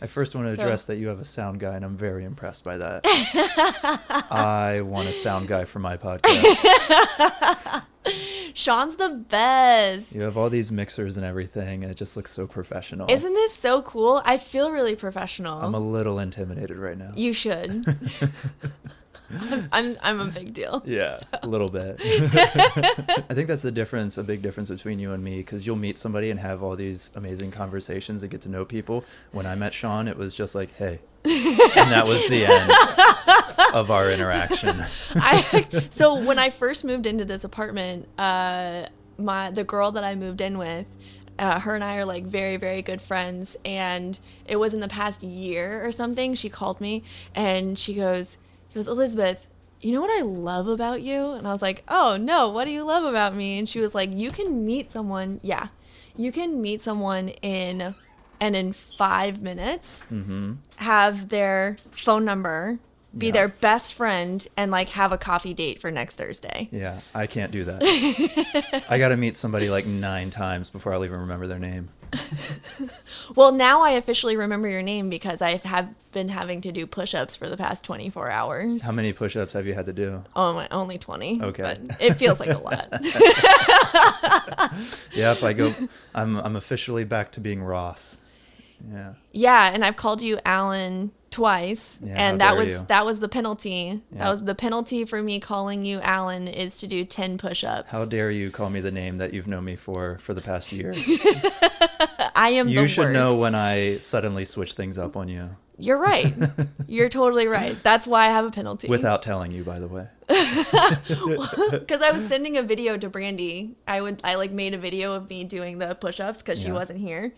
I first want to address that you have a sound guy, and I'm very impressed by that. I want a sound guy for my podcast. Sean's the best. You have all these mixers and everything, and it just looks so professional. Isn't this so cool? I feel really professional. I'm a little intimidated right now. You should. I'm a big deal. Yeah, so. A little bit. I think that's a big difference between you and me, because you'll meet somebody and have all these amazing conversations and get to know people. When I met Sean, it was just like, hey. And that was the end of our interaction. So when I first moved into this apartment, the girl that I moved in with, her and I are like very, very good friends. And it was in the past year or something. She called me and she goes, Elizabeth, you know what I love about you? And I was like, oh no, what do you love about me? And she was like, you can meet someone in 5 minutes, have their phone number, be their best friend, and like have a coffee date for next Thursday. Yeah, I can't do that. I got to meet somebody like 9 times before I'll even remember their name. Well, now I officially remember your name because I have been having to do push-ups for the past 24 hours. How many push-ups have you had to do? Oh, only 20. Okay. But it feels like a lot. Yep, I'm officially back to being Ross. Yeah. Yeah, and I've called you Alan twice, and that was the penalty. Yeah. That was the penalty for me calling you Alan, is to do 10 push-ups. How dare you call me the name that you've known me for the past year? I am the worst. You should know when I suddenly switch things up on you. You're right. You're totally right. That's why I have a penalty. Without telling you, by the way. Because I was sending a video to Brandy. I made a video of me doing the push-ups because she wasn't here,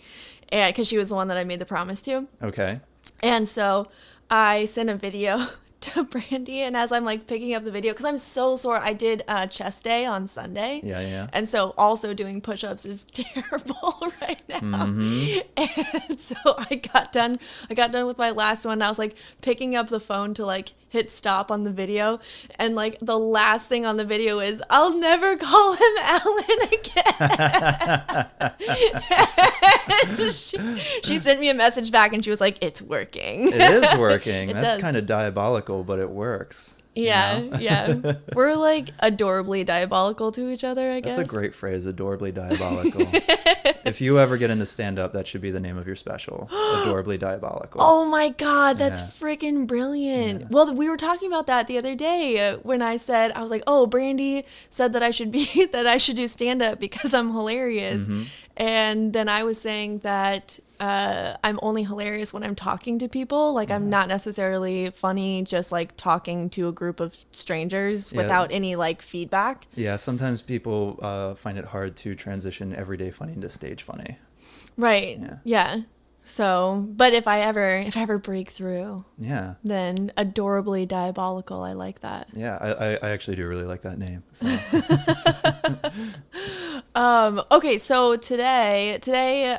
and because she was the one that I made the promise to. Okay. And so I sent a video to Brandy, and as I'm like picking up the video, because I'm so sore, I did chest day on Sunday. Yeah. And so also doing push-ups is terrible right now. And so I got done with my last one. I was like picking up the phone to like hit stop on the video, and like the last thing on the video is, I'll never call him Alan again. she sent me a message back and she was like, it's working. It is working. That's does. kind of diabolical, but it works. Yeah, you know? yeah. We're like adorably diabolical to each other, I guess. That's a great phrase, adorably diabolical. If you ever get into stand-up, that should be the name of your special, Adorably Diabolical. Oh my God, that's freaking brilliant. Yeah. Well, we were talking about that the other day when I was like, oh, Brandy said that I should do stand-up because I'm hilarious. And then I was saying that I'm only hilarious when I'm talking to people. Like, I'm not necessarily funny just like talking to a group of strangers without any like feedback. Yeah, sometimes people find it hard to transition everyday funny into stage funny. Right. Yeah. So, but if I ever break through, then Adorably Diabolical, I like that. Yeah, I actually do really like that name. So. Okay, so today,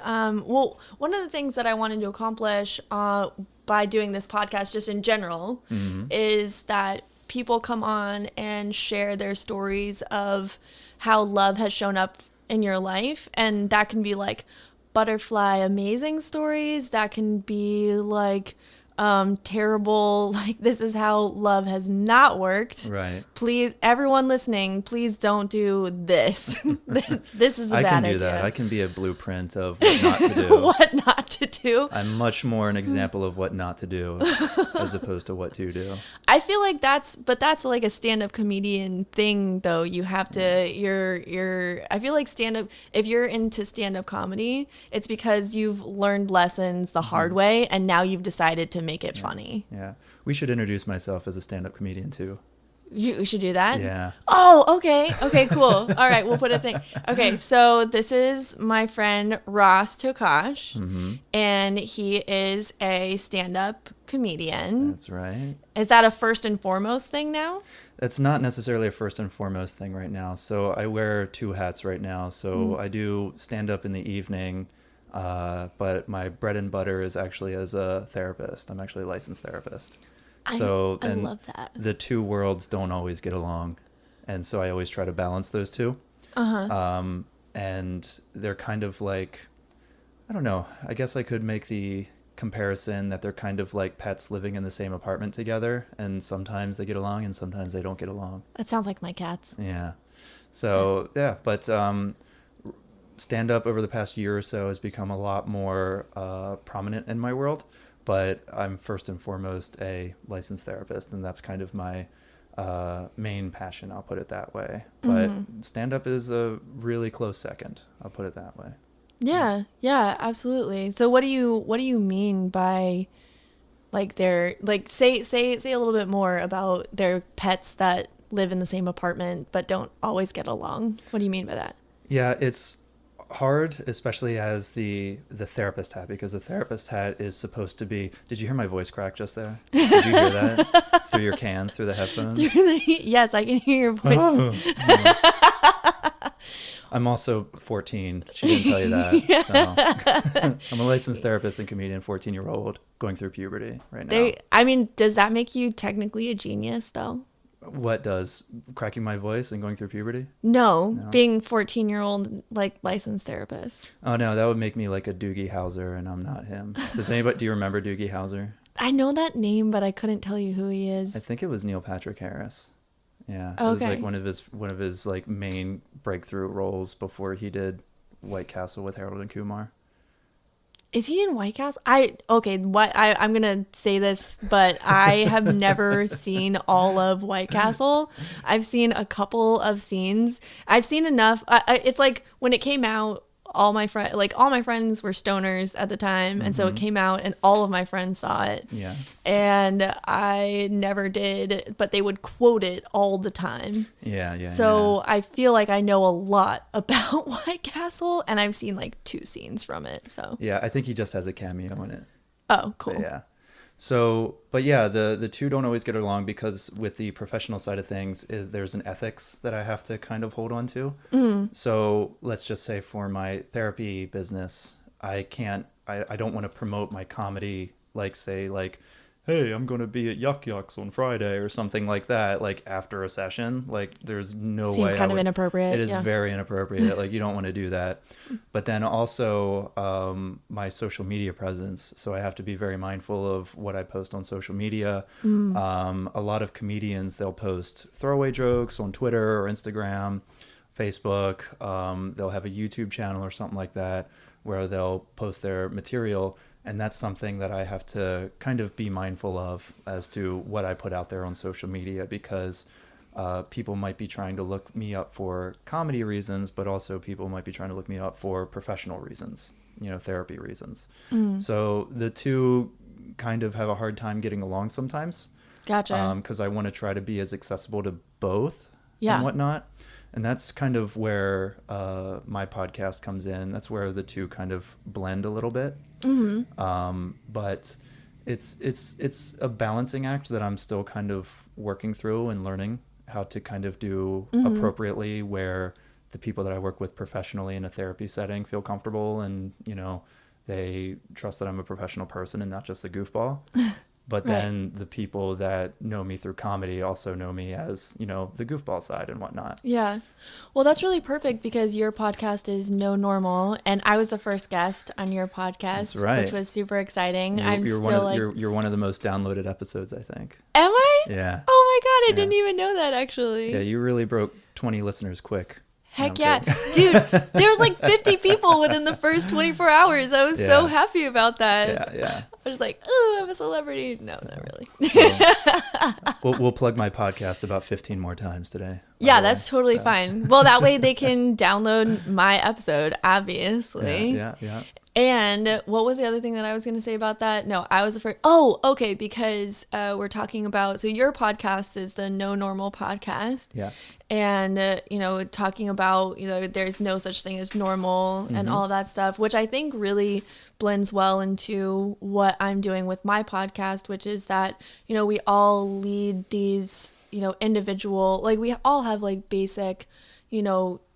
well, one of the things that I wanted to accomplish by doing this podcast, just in general, is that people come on and share their stories of how love has shown up in your life, and that can be like butterfly amazing stories, that can be like terrible, like this is how love has not worked. Right. Please, everyone listening, please don't do this. This is a bad idea. I can do that. I can be a blueprint of what not to do. What not to do. I'm much more an example of what not to do as opposed to what to do. I feel like that's like a stand-up comedian thing though. You have to, I feel like if you're into stand-up comedy, it's because you've learned lessons the hard way and now you've decided to make it funny. Yeah. We should introduce myself as a stand-up comedian too. We should do that? Yeah. Oh, okay. Okay, cool. All right, we'll put a thing. Okay, so this is my friend Ross Tokosch, and he is a stand-up comedian. That's right. Is that a first and foremost thing now? That's not necessarily a first and foremost thing right now. So I wear 2 hats right now. So I do stand-up in the evening, but my bread and butter is actually as a therapist. I'm actually a licensed therapist. I love that. The 2 worlds don't always get along. And so I always try to balance those 2. And they're kind of like, I don't know, I guess I could make the comparison that they're kind of like pets living in the same apartment together, and sometimes they get along and sometimes they don't get along. That sounds like my cats. Yeah. So yeah, but stand up over the past year or so has become a lot more prominent in my world. But I'm first and foremost a licensed therapist, and that's kind of my main passion. I'll put it that way. But stand up is a really close second. I'll put it that way. Yeah, absolutely. So what do you mean by like their like say a little bit more about their pets that live in the same apartment but don't always get along? What do you mean by that? Yeah, it's hard, especially as the therapist hat, because the therapist hat is supposed to be. Did you hear my voice crack just there? Did you hear that through your cans, through the headphones? Yes, I can hear your voice. Oh. I'm also 14. She didn't tell you that. So. I'm a licensed therapist and comedian, 14-year-old going through puberty right now. I mean, does that make you technically a genius though? What does? Cracking my voice and going through puberty? No. Being 14-year-old like licensed therapist. Oh no, that would make me like a Doogie Howser, and I'm not him. Do you remember Doogie Howser? I know that name, but I couldn't tell you who he is. I think it was Neil Patrick Harris. Yeah, it okay. was like one of his like main breakthrough roles before he did White Castle with Harold and Kumar. Is he in White Castle? I'm gonna say this, but I have never seen all of White Castle. I've seen a couple of scenes. I've seen enough. It's like when it came out, all my friends were stoners at the time, and so it came out, and all of my friends saw it. Yeah. And I never did, but they would quote it all the time. Yeah. So I feel like I know a lot about White Castle, and I've seen like 2 scenes from it. So yeah, I think he just has a cameo in it. Oh, cool. But yeah. So, but yeah, the two don't always get along because with the professional side of things, there's an ethics that I have to kind of hold on to. So let's just say for my therapy business, I don't want to promote my comedy, like say like, hey, I'm going to be at Yuck Yucks on Friday or something like that, like after a session. Like there's no way. Seems kind of inappropriate. It is very inappropriate. Like you don't want to do that. But then also my social media presence. So I have to be very mindful of what I post on social media. A lot of comedians, they'll post throwaway jokes on Twitter or Instagram, Facebook. They'll have a YouTube channel or something like that where they'll post their material. And that's something that I have to kind of be mindful of as to what I put out there on social media, because people might be trying to look me up for comedy reasons, but also people might be trying to look me up for professional reasons, therapy reasons. So the two kind of have a hard time getting along sometimes. Gotcha. Because I want to try to be as accessible to both and whatnot. And that's kind of where my podcast comes in. That's where the two kind of blend a little bit. But it's a balancing act that I'm still kind of working through and learning how to kind of do appropriately, where the people that I work with professionally in a therapy setting feel comfortable and, they trust that I'm a professional person and not just a goofball. But then the people that know me through comedy also know me as, the goofball side and whatnot. Yeah. Well, that's really perfect because your podcast is No Normal, and I was the first guest on your podcast, That's right. which was super exciting. You're one of the most downloaded episodes, I think. Am I? Yeah. Oh my God, I didn't even know that actually. Yeah, you really broke 20 listeners quick. Heck yeah. Dude, there was like 50 people within the first 24 hours. I was so happy about that. Yeah. I was like, oh, I'm a celebrity. No, not really. We'll plug my podcast about 15 more times today. Yeah, that's totally fine. Well, that way they can download my episode, obviously. Yeah. And what was the other thing that I was going to say about that? No, I was afraid. Oh, okay. Because we're talking about, so your podcast is the No Normal podcast. Yes. And, talking about, there's no such thing as normal and all of that stuff, which I think really blends well into what I'm doing with my podcast, which is that, we all lead these, individual, like we all have like basic,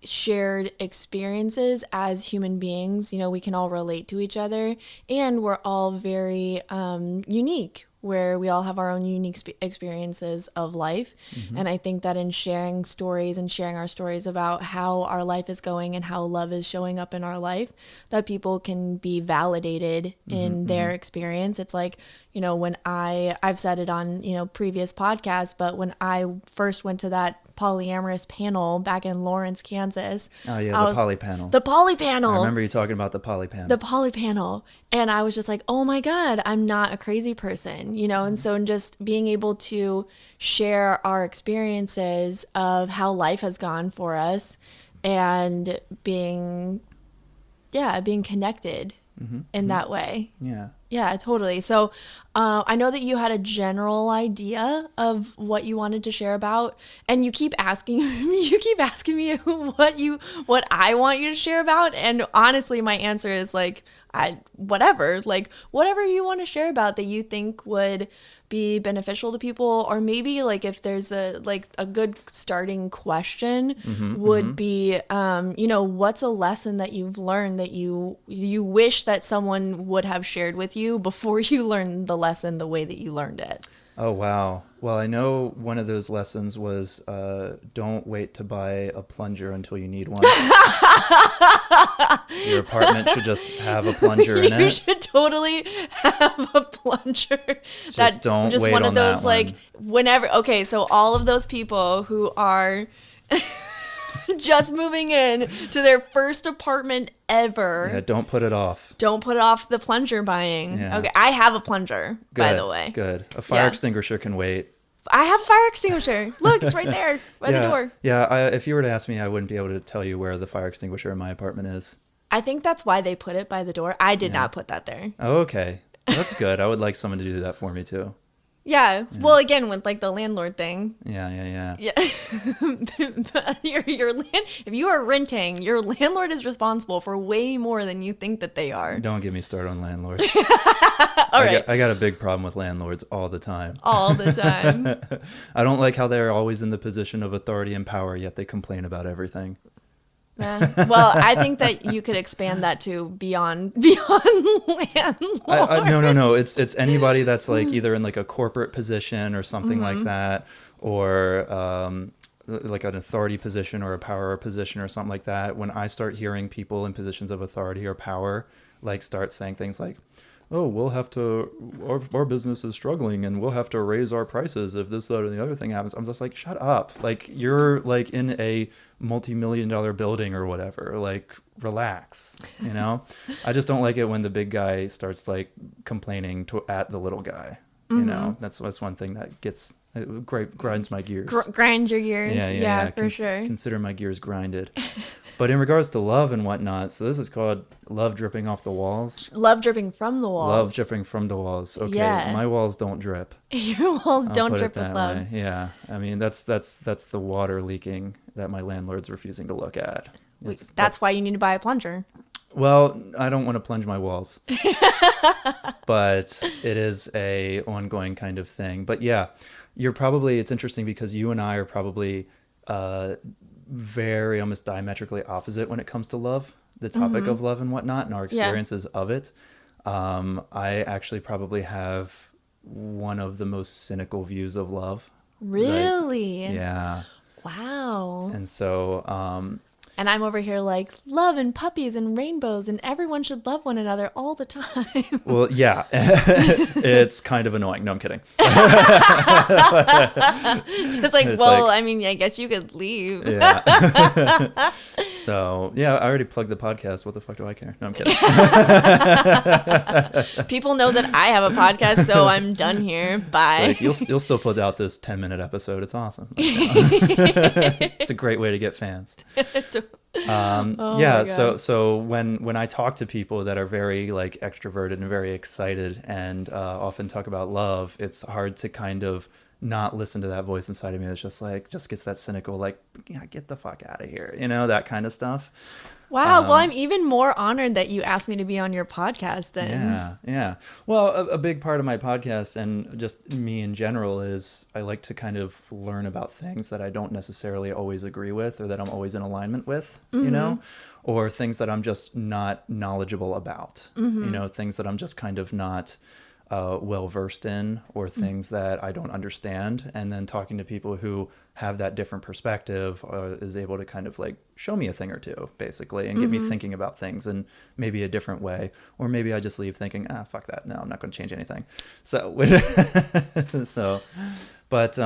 shared experiences as human beings. You know, we can all relate to each other, and we're all very unique, where we all have our own unique experiences of life. And I think that in sharing stories and sharing our stories about how our life is going and how love is showing up in our life, that people can be validated in their experience. It's like, you know, when I've said it on, you know, previous podcasts, but when I first went to that polyamorous panel back in Lawrence, Kansas. Oh yeah, the poly panel. The poly panel. I remember you talking about the poly panel. The poly panel. And I was just like, oh my God, I'm not a crazy person, you know? And so just being able to share our experiences of how life has gone for us and being connected in that way. Yeah. Yeah, totally. So I know that you had a general idea of what you wanted to share about, and you keep asking me what I want you to share about. And honestly, my answer is like, whatever you want to share about that you think would be beneficial to people, or maybe like if there's a good starting question would be, you know, what's a lesson that you've learned that you wish that someone would have shared with you before you learned the lesson the way that you learned it? Oh, wow. Well, I know one of those lessons was don't wait to buy a plunger until you need one. Your apartment should just have a plunger in it. You should totally have a plunger. Just don't just wait one on of those that like one. whenever. Okay, so all of those people who are just moving in to their first apartment ever. Yeah, don't put it off. Don't put off the plunger buying. Yeah. Okay, I have a plunger, Good, by the way. Good. A fire Yeah. extinguisher can wait. I have a fire extinguisher. Look, it's right there by the door. Yeah, if you were to ask me, I wouldn't be able to tell you where the fire extinguisher in my apartment is. I think that's why they put it by the door. I did not put that there. Oh, okay. That's good. I would like someone to do that for me, too. Yeah. Well, again, with like the landlord thing. Yeah. Yeah. If you are renting, your landlord is responsible for way more than you think that they are. Don't get me started on landlords. All right. I got a big problem with landlords all the time. All the time. I don't like how they're always in the position of authority and power, yet they complain about everything. Well, I think that you could expand that to beyond landlords. No. It's anybody that's like either in like a corporate position or something like that, or like an authority position or a power position or something like that. When I start hearing people in positions of authority or power like start saying things like, oh, we'll have to, our business is struggling and we'll have to raise our prices if this, that, or the other thing happens. I'm just like, shut up. Like, you're like in a multi-million-dollar building or whatever. Like, relax, you know? I just don't like it when the big guy starts like complaining at the little guy. You know, that's one thing that grinds my gears. Grind your gears. Yeah, for sure. Consider my gears grinded. But in regards to love and whatnot, so this is called love dripping off the walls. Love dripping from the walls. Love dripping from the walls. Okay, Yeah. My walls don't drip. Your walls don't drip with love. Way. Yeah, I mean that's the water leaking that my landlord's refusing to look at. That's why you need to buy a plunger. Well, I don't want to plunge my walls, but it is a ongoing kind of thing. But yeah, it's interesting because you and I are probably very almost diametrically opposite when it comes to love, the topic of love and whatnot, and our experiences of it. I actually probably have one of the most cynical views of love. Really? Yeah. Wow. And so, and I'm over here like, love and puppies and rainbows and everyone should love one another all the time. Well, yeah, it's kind of annoying. No, I'm kidding. Just like, well, I mean, I guess you could leave. Yeah. So, yeah, I already plugged the podcast. What the fuck do I care? No, I'm kidding. People know that I have a podcast, so I'm done here. Bye. Like, you'll still put out this 10-minute episode. It's awesome. It's a great way to get fans. Yeah, so when I talk to people that are very like extroverted and very excited and often talk about love, it's hard to kind of not listen to that voice inside of me that's just gets that cynical, like, yeah, get the fuck out of here, you know, that kind of stuff. Wow. Well, I'm even more honored that you asked me to be on your podcast then. Yeah. Well, a big part of my podcast and just me in general is I like to kind of learn about things that I don't necessarily always agree with or that I'm always in alignment with, or things that I'm just not knowledgeable about, things that I'm just kind of not well versed in, or things that I don't understand. And then talking to people who have that different perspective is able to kind of like show me a thing or two, basically, and get me thinking about things in maybe a different way. Or maybe I just leave thinking, fuck that. No, I'm not going to change anything. So, but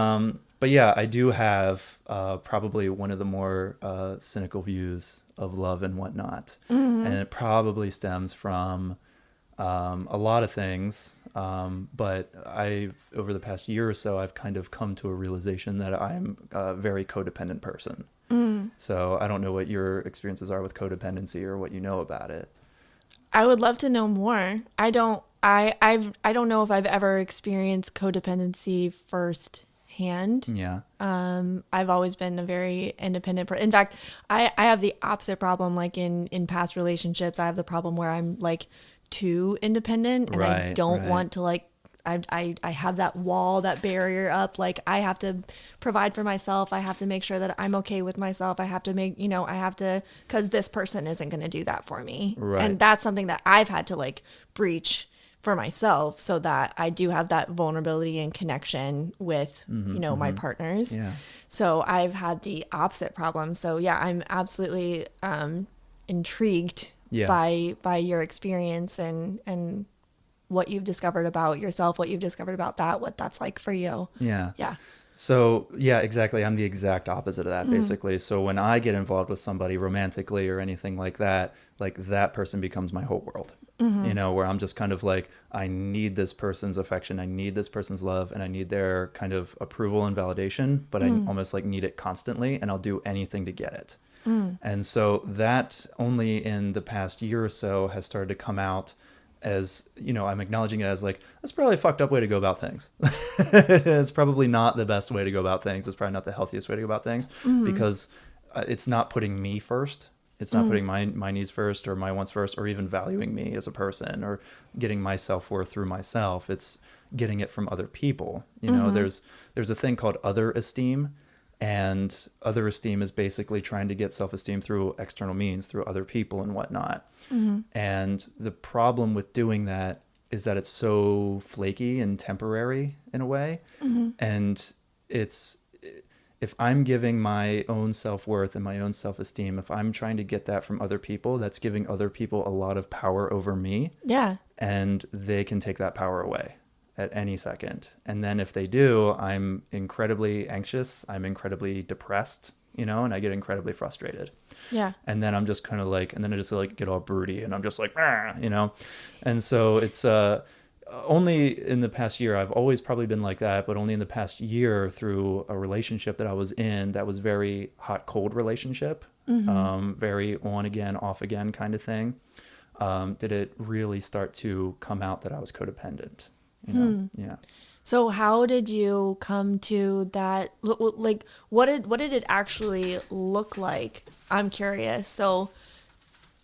yeah, I do have probably one of the more cynical views of love and whatnot. And it probably stems from a lot of things. But over the past year or so, I've kind of come to a realization that I'm a very codependent person. So I don't know what your experiences are with codependency or what you know about it. I would love to know more. I don't know if I've ever experienced codependency firsthand. Yeah. I've always been a very independent person. In fact, I have the opposite problem. Like in past relationships, I have the problem where I'm like too independent and I don't want to like I have that wall, that barrier up. Like I have to provide for myself. I have to make sure that I'm okay with myself. I have to because this person isn't going to do that for me. Right. And that's something that I've had to like breach for myself so that I do have that vulnerability and connection with, my partners. Yeah. So I've had the opposite problem. So yeah, I'm absolutely intrigued by your experience and what you've discovered about yourself, what you've discovered about that, what that's like for you. Yeah. Yeah. So yeah, exactly. I'm the exact opposite of that, basically. So when I get involved with somebody romantically or anything like that person becomes my whole world, where I'm just kind of like, I need this person's affection. I need this person's love, and I need their kind of approval and validation, but I almost like need it constantly, and I'll do anything to get it. And so that only in the past year or so has started to come out as, I'm acknowledging it as like, that's probably a fucked up way to go about things. It's probably not the best way to go about things. It's probably not the healthiest way to go about things because it's not putting me first. It's not putting my needs first or my wants first, or even valuing me as a person or getting my self-worth through myself. It's getting it from other people. There's a thing called other esteem. And other esteem is basically trying to get self-esteem through external means, through other people and whatnot. And the problem with doing that is that it's so flaky and temporary in a way. And if I'm giving my own self-worth and my own self-esteem, if I'm trying to get that from other people, that's giving other people a lot of power over me. Yeah. And they can take that power away at any second. And then if they do, I'm incredibly anxious, I'm incredibly depressed, and I get incredibly frustrated. Yeah. And then I'm just kind of like, and then I just like get all broody and I'm just like, And so it's only in the past year, I've always probably been like that, but only in the past year through a relationship that I was in that was very hot, cold relationship, very on again, off again kind of thing, did it really start to come out that I was codependent. Yeah. So how did you come to that? Like, what did it actually look like? I'm curious. So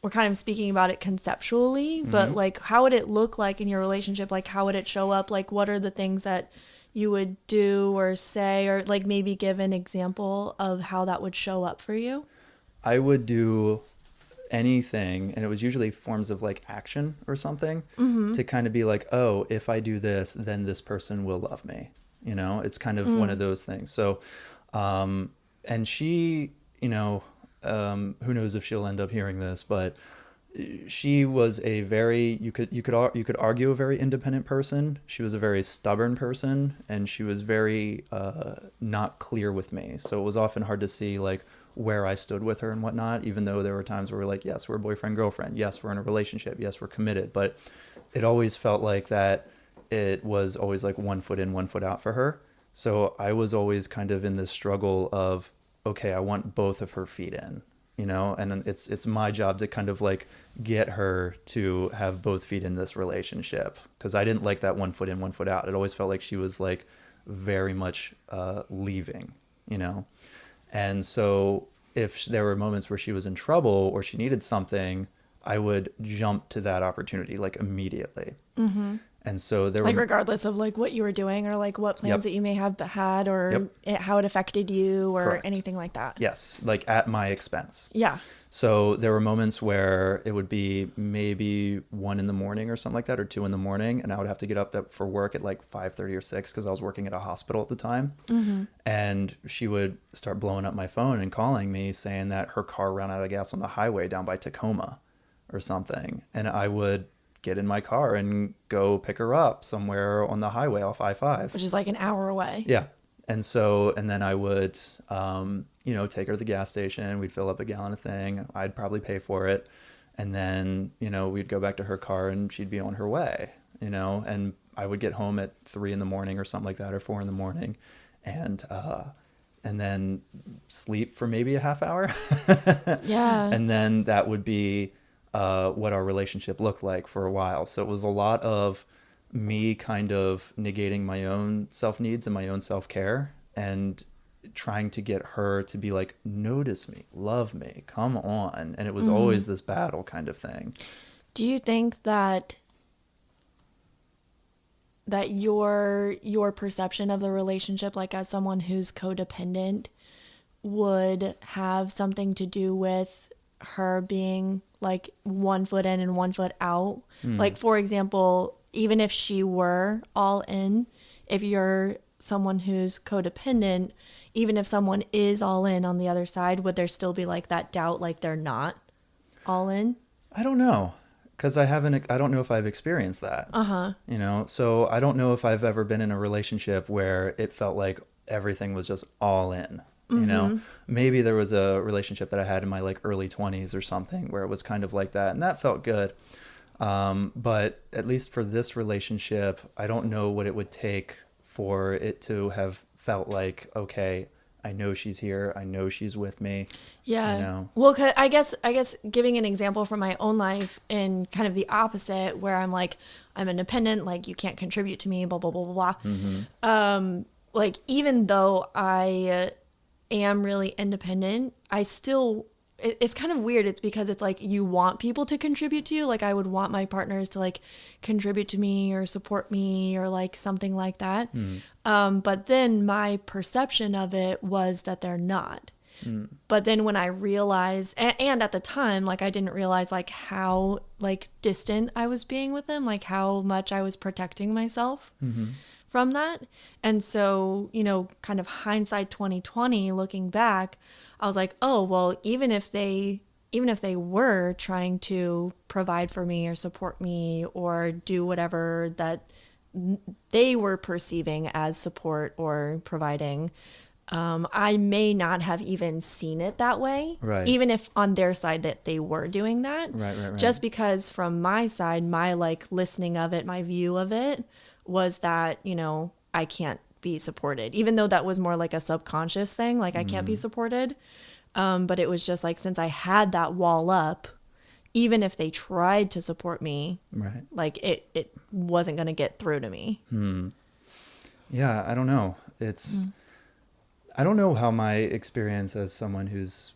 we're kind of speaking about it conceptually, but like, how would it look like in your relationship? Like, how would it show up? Like, what are the things that you would do or say, or like maybe give an example of how that would show up for you? I would do anything, and it was usually forms of like action or something to kind of be like, oh, if I do this, then this person will love me. It's kind of one of those things. So, and she, who knows if she'll end up hearing this, but she was a very, you could argue a very independent person. She was a very stubborn person, and she was very not clear with me. So it was often hard to see like where I stood with her and whatnot, even though there were times where we're like, yes, we're boyfriend, girlfriend. Yes, we're in a relationship. Yes, we're committed. But it always felt like that it was always like 1 foot in, 1 foot out for her. So I was always kind of in this struggle of, okay, I want both of her feet in, and it's my job to kind of like get her to have both feet in this relationship. Cause I didn't like that 1 foot in, 1 foot out. It always felt like she was like very much leaving, And so if there were moments where she was in trouble or she needed something, I would jump to that opportunity like immediately. Mm-hmm. And so there like were, regardless of like what you were doing or like what plans Yep. that you may have had or how it affected you or Correct. anything like that. yes, like at my expense. Yeah. So there were moments where it would be maybe 1 a.m. or something like that, or 2 a.m, and I would have to get up for work at like 5:30 or 6 because I was working at a hospital at the time. Mm-hmm. And she would start blowing up my phone and calling me saying that her car ran out of gas on the highway down by Tacoma or something. And I would get in my car and go pick her up somewhere on the highway off I-5. Which is like an hour away. Yeah. And so, and then I would, take her to the gas station. We'd fill up a gallon of thing. I'd probably pay for it. And then, we'd go back to her car and she'd be on her way, and I would get home at 3 a.m. or something like that, or 4 a.m. And then sleep for maybe a half hour. Yeah. And then that would be what our relationship looked like for a while. So it was a lot of me kind of negating my own self-needs and my own self-care and trying to get her to be like, notice me, love me, come on. And it was always this battle kind of thing. Do you think that your perception of the relationship, like as someone who's codependent, would have something to do with her being like 1 foot in and 1 foot out? Like, for example, even if she were all in, if you're someone who's codependent, even if someone is all in on the other side, would there still be like that doubt, like they're not all in? I don't know. Because I don't know if I've experienced that. So I don't know if I've ever been in a relationship where it felt like everything was just all in. Maybe there was a relationship that I had in my like early 20s or something where it was kind of like that, and that felt good. But at least for this relationship, I don't know what it would take for it to have felt like, okay, I know she's here, I know she's with me. Yeah. Well, 'cause I guess giving an example from my own life and kind of the opposite, where I'm like, I'm independent, like you can't contribute to me, blah, blah, blah, blah, blah. Like, even though I am really independent, I still, it's kind of weird. It's because it's like you want people to contribute to you. Like, I would want my partners to like contribute to me or support me or like something like that. But then my perception of it was that they're not. But then when I realized, and at the time, like I didn't realize like how like distant I was being with them, like how much I was protecting myself from that. And so, kind of hindsight 2020, looking back, I was like, oh, well, even if they were trying to provide for me or support me or do whatever that they were perceiving as support or providing, I may not have even seen it that way. Right. Even if on their side that they were doing that. Right. Just because from my side, my like listening of it, my view of it was that, I can't be supported, even though that was more like a subconscious thing. Like I can't be supported. But it was just like, since I had that wall up, even if they tried to support me, Right. like it wasn't going to get through to me. Yeah, I don't know. I don't know how my experience as someone who's,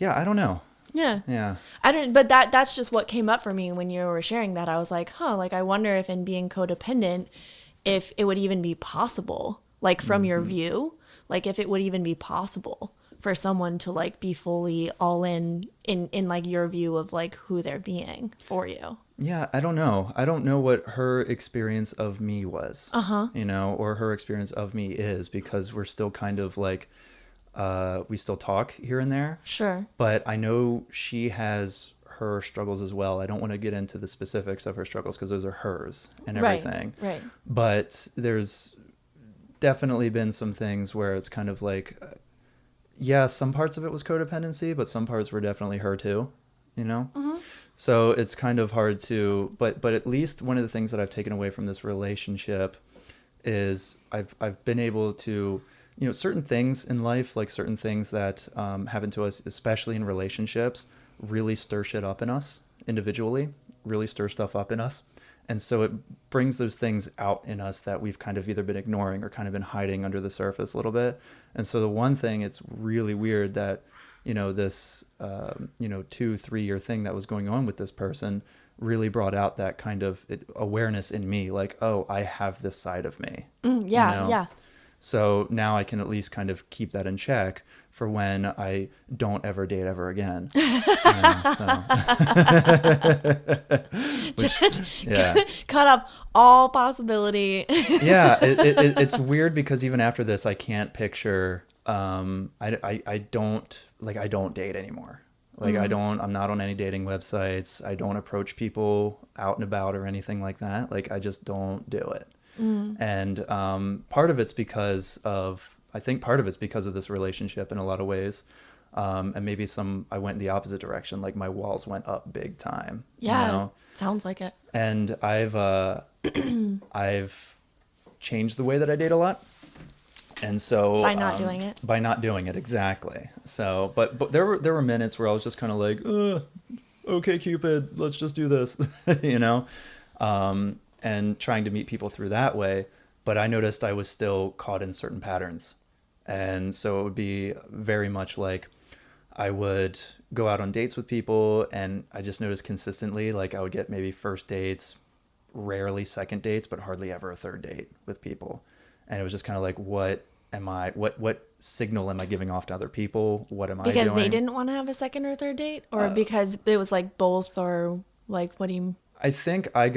I don't know. Yeah. But that's just what came up for me when you were sharing that. I was like, like, I wonder if in being codependent, if it would even be possible, like from your view, like if it would even be possible for someone to like be fully all in like your view of like who they're being for you. Yeah, I don't know. I don't know what her experience of me was, or her experience of me is, because we're still kind of like, we still talk here and there. Sure. But I know she has her struggles as well. I don't want to get into the specifics of her struggles because those are hers and everything. Right. But there's definitely been some things where it's kind of like, some parts of it was codependency, but some parts were definitely her too, So it's kind of hard to, but at least one of the things that I've taken away from this relationship is I've been able to, certain things in life, like certain things that happen to us, especially in relationships, really stir shit up in us individually, really stir stuff up in us. And so it brings those things out in us that we've kind of either been ignoring or kind of been hiding under the surface a little bit. And so the one thing, it's really weird that, this, 2-3 year thing that was going on with this person really brought out that kind of awareness in me, like, oh, I have this side of me. Yeah. So now I can at least kind of keep that in check for when I don't ever date ever again. Cut off all possibility. It's weird because even after this, I can't picture. I don't date anymore. Like I'm not on any dating websites. I don't approach people out and about or anything like that. Like I just don't do it. And part of it's because of this relationship in a lot of ways. And maybe I went in the opposite direction. Like my walls went up big time. Yeah, sounds like it. And I've changed the way that I date a lot. And so by not doing it, exactly. So, but there were minutes where I was just kind of like, okay, Cupid, let's just do this, and trying to meet people through that way. But I noticed I was still caught in certain patterns. And so it would be very much like I would go out on dates with people, and I just noticed consistently, like I would get maybe first dates, rarely second dates, but hardly ever a third date with people. And it was just kind of like, what signal am I giving off to other people? What am I doing? Because they didn't want to have a second or third date, or because it was like both, or like, what do you? I think I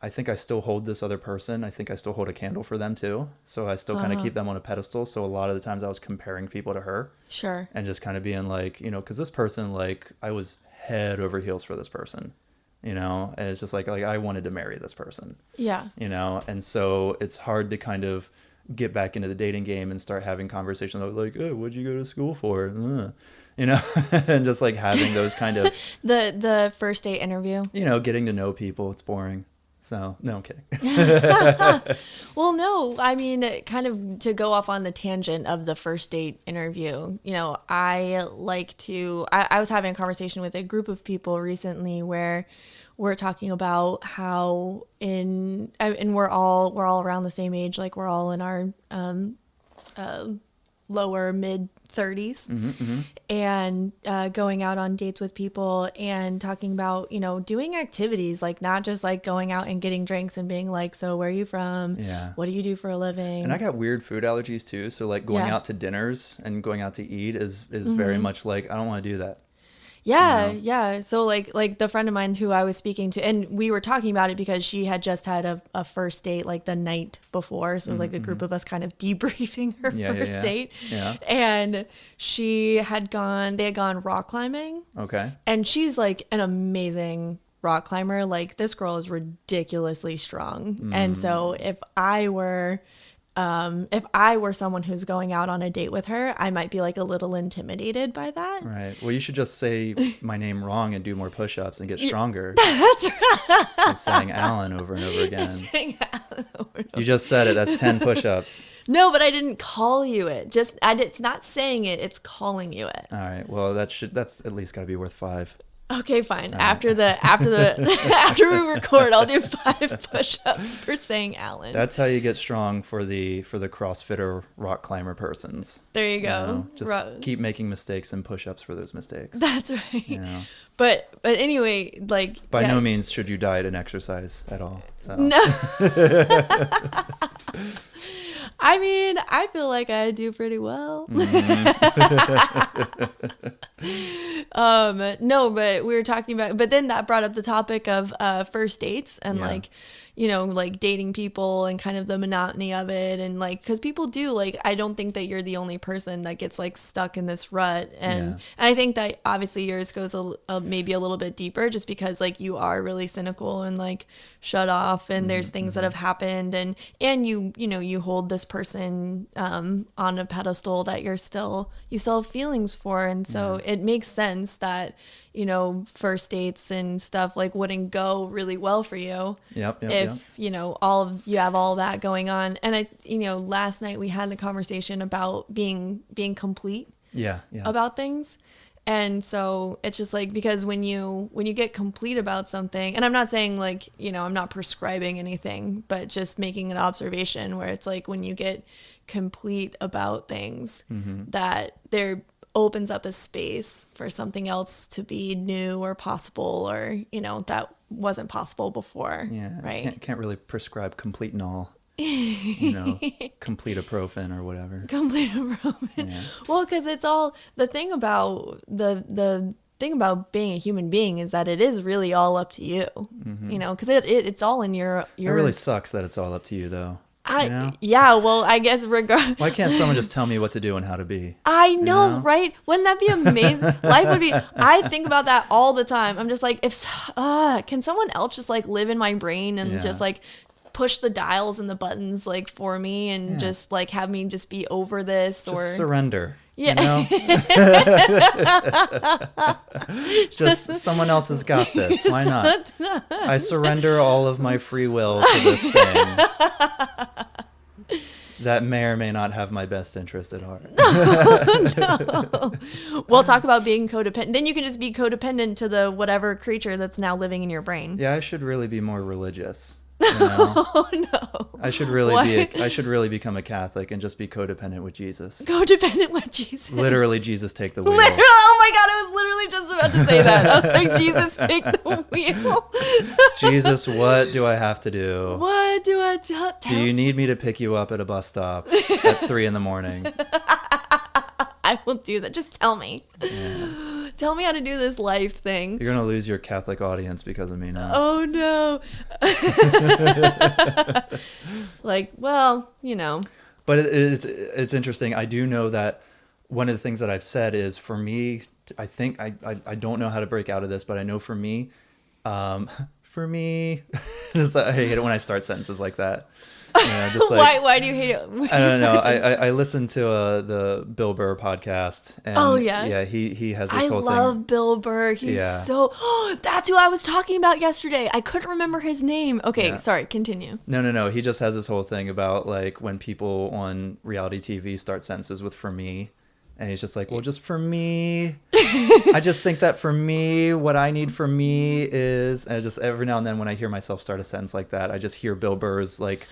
think I still hold this other person. I think I still hold a candle for them too. So I still kind of keep them on a pedestal. So a lot of the times I was comparing people to her. Sure. And just kind of being like, because this person, like I was head over heels for this person. And it's just like I wanted to marry this person. Yeah. And so it's hard to kind of get back into the dating game and start having conversations like, oh, what'd you go to school for? And just like having those kind of the first date interview. Getting to know people. It's boring. So no, I'm kidding. Well, no, I mean, kind of to go off on the tangent of the first date interview, I was having a conversation with a group of people recently where we're talking about how and we're all around the same age, like we're all in our lower mid 30s, and going out on dates with people and talking about, doing activities, like not just like going out and getting drinks and being like, so where are you from? Yeah. What do you do for a living? And I got weird food allergies too. So like going out to dinners and going out to eat is very much like, I don't want to do that. Yeah, yeah. So like the friend of mine who I was speaking to, and we were talking about it because she had just had a first date like the night before. So it was like a group of us kind of debriefing her first date. Yeah. And they had gone rock climbing. Okay. And she's like an amazing rock climber. Like this girl is ridiculously strong. And so if I were someone who's going out on a date with her, I might be like a little intimidated by that. Right. Well, you should just say my name wrong and do more push-ups and get stronger. That's right. And saying Alan over and over again. Saying Alan over and over. You just said it. That's 10 push-ups. No, but I didn't call you it. It's not saying it. It's calling you it. All right. Well, that's at least got to be worth 5. Okay, fine. After we record, I'll do 5 push-ups for saying Alan. That's how you get strong for the CrossFitter rock climber persons. There you go. Just keep making mistakes and push-ups for those mistakes. That's right. But anyway, like by no means should you diet and exercise at all. So. No. I mean, I feel like I do pretty well. No, but we were talking about, but then that brought up the topic of first dates and like dating people and kind of the monotony of it. And like, cause people do like, I don't think that you're the only person that gets like stuck in this rut. And I think that obviously yours goes maybe a little bit deeper just because like you are really cynical and like shut off and there's things that have happened and you hold this person on a pedestal that you still have feelings for. And so it makes sense that, first dates and stuff like wouldn't go really well for you if you have all that going on. And last night we had a conversation about being complete about things. And so it's just like, because when you get complete about something, and I'm not saying like, I'm not prescribing anything, but just making an observation where it's like, when you get complete about things, that there opens up a space for something else to be new or possible, or, that wasn't possible before. Yeah. Right. Can't really prescribe complete and all. Complete ibuprofen or whatever. Complete ibuprofen. Yeah. Well, because it's all the thing about the thing about being a human being is that it is really all up to you. Because it's all in your. It really sucks that it's all up to you, though. Yeah. Well, I guess why can't someone just tell me what to do and how to be? I know, right? Wouldn't that be amazing? Life would be. I think about that all the time. I'm just like, can someone else just like live in my brain and just like push the dials and the buttons like for me and just like have me just be over this, just or surrender. Yeah. Just someone else has got this. Why not? I surrender all of my free will to this thing that may or may not have my best interest at heart. No. We'll talk about being codependent. Then you can just be codependent to the whatever creature that's now living in your brain. Yeah, I should really be more religious. Oh no! I should really become a Catholic and just be codependent with Jesus. Codependent with Jesus. Literally, Jesus take the wheel. Oh my God! I was literally just about to say that. I was like, Jesus take the wheel. Jesus, what do I have to do? What do I tell? Do you need me to pick you up at a bus stop at 3 a.m? I will do that. Just tell me. Yeah. Tell me how to do this life thing. You're gonna lose your Catholic audience because of me now. Oh no. Like, well, But it's interesting. I do know that one of the things that I've said is, for me, I think I don't know how to break out of this, but I know for me, I hate it when I start sentences like that. Just like, why do you hate it? I don't know. I listened to the Bill Burr podcast. And yeah, he has this whole thing. I love Bill Burr. He's so. That's who I was talking about yesterday. I couldn't remember his name. Okay, sorry. Continue. No. He just has this whole thing about like when people on reality TV start sentences with "for me," and he's just like, well, just for me. I just think that for me, what I need for me is, and just every now and then when I hear myself start a sentence like that, I just hear Bill Burr's like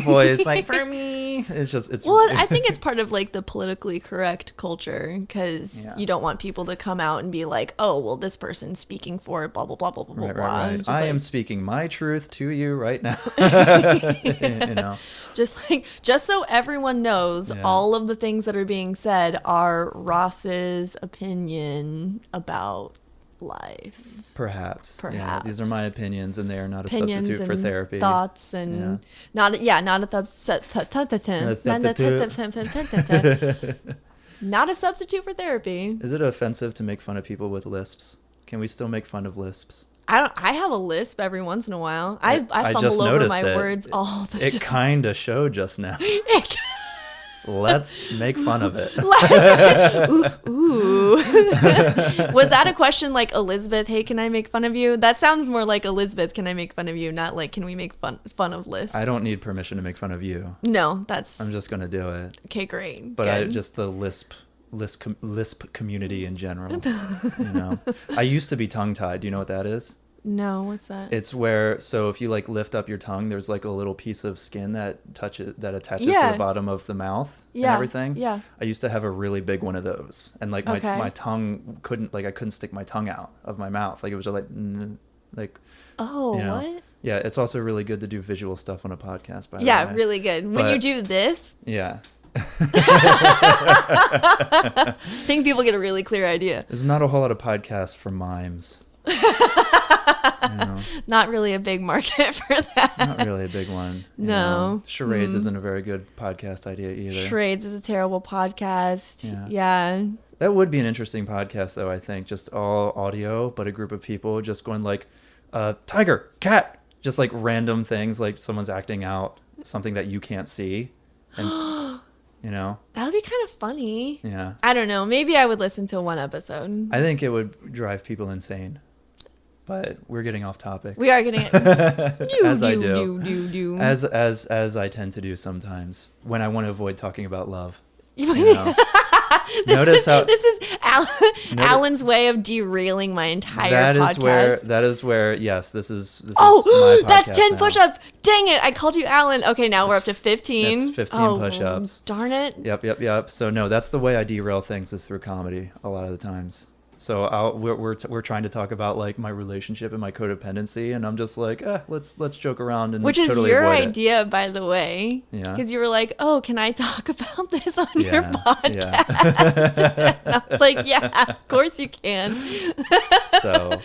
voice, like, for me. It's well, I think it's part of like the politically correct culture, because you don't want people to come out and be like, oh, well, this person's speaking for blah blah blah blah blah blah. Right. I am speaking my truth to you right now. Just so everyone knows, all of the things that are being said are Ross's opinion about life. Perhaps. These are my opinions, and they are not a substitute for therapy. Thoughts and not a not a substitute for therapy. Is it offensive to make fun of people with lisps? Can we still make fun of lisps? I have a lisp every once in a while. I fumble over my words all the time. It kind of showed just now. Let's make fun of it. Ooh. Was that a question like, Elizabeth, hey, can I make fun of you? That sounds more like, Elizabeth, can I make fun of you? Not like, can we make fun of Liz? I don't need permission to make fun of you. No, I'm just going to do it. Okay, great. But just the lisp community in general. I used to be tongue-tied. Do you know what that is? No, what's that? It's where, so if you like lift up your tongue, there's like a little piece of skin that attaches to the bottom of the mouth and everything. Yeah. I used to have a really big one of those, and like my tongue I couldn't stick my tongue out of my mouth. Like it was just like what? Yeah, it's also really good to do visual stuff on a podcast, by the way. Yeah, really good. When you do this. Yeah. I think people get a really clear idea. There's not a whole lot of podcasts for mimes. Not really a big market for that. Not really a big one. No. Charades isn't a very good podcast idea either. Charades is a terrible podcast. Yeah. That would be an interesting podcast, though, I think. Just all audio, but a group of people just going like, tiger, cat. Just like random things, like someone's acting out something that you can't see. And, that would be kind of funny. Yeah. I don't know. Maybe I would listen to one episode. I think it would drive people insane. But we're getting off topic. We are getting as I do. As I tend to do sometimes when I want to avoid talking about love. This is Alan's way of derailing my entire podcast. That is where yes, this is my that's 10 now. push-ups. Dang it, I called you Alan. Okay, now we're up to 15. That's 15 push-ups. Darn it. Yep. So no, that's the way I derail things, is through comedy a lot of the times. So we're trying to talk about like my relationship and my codependency, and I'm just like, let's joke around and which is totally your avoid it. idea, by the way. Yeah. Because you were like, oh, can I talk about this on your Yeah. podcast? And I was like, yeah, of course you can. So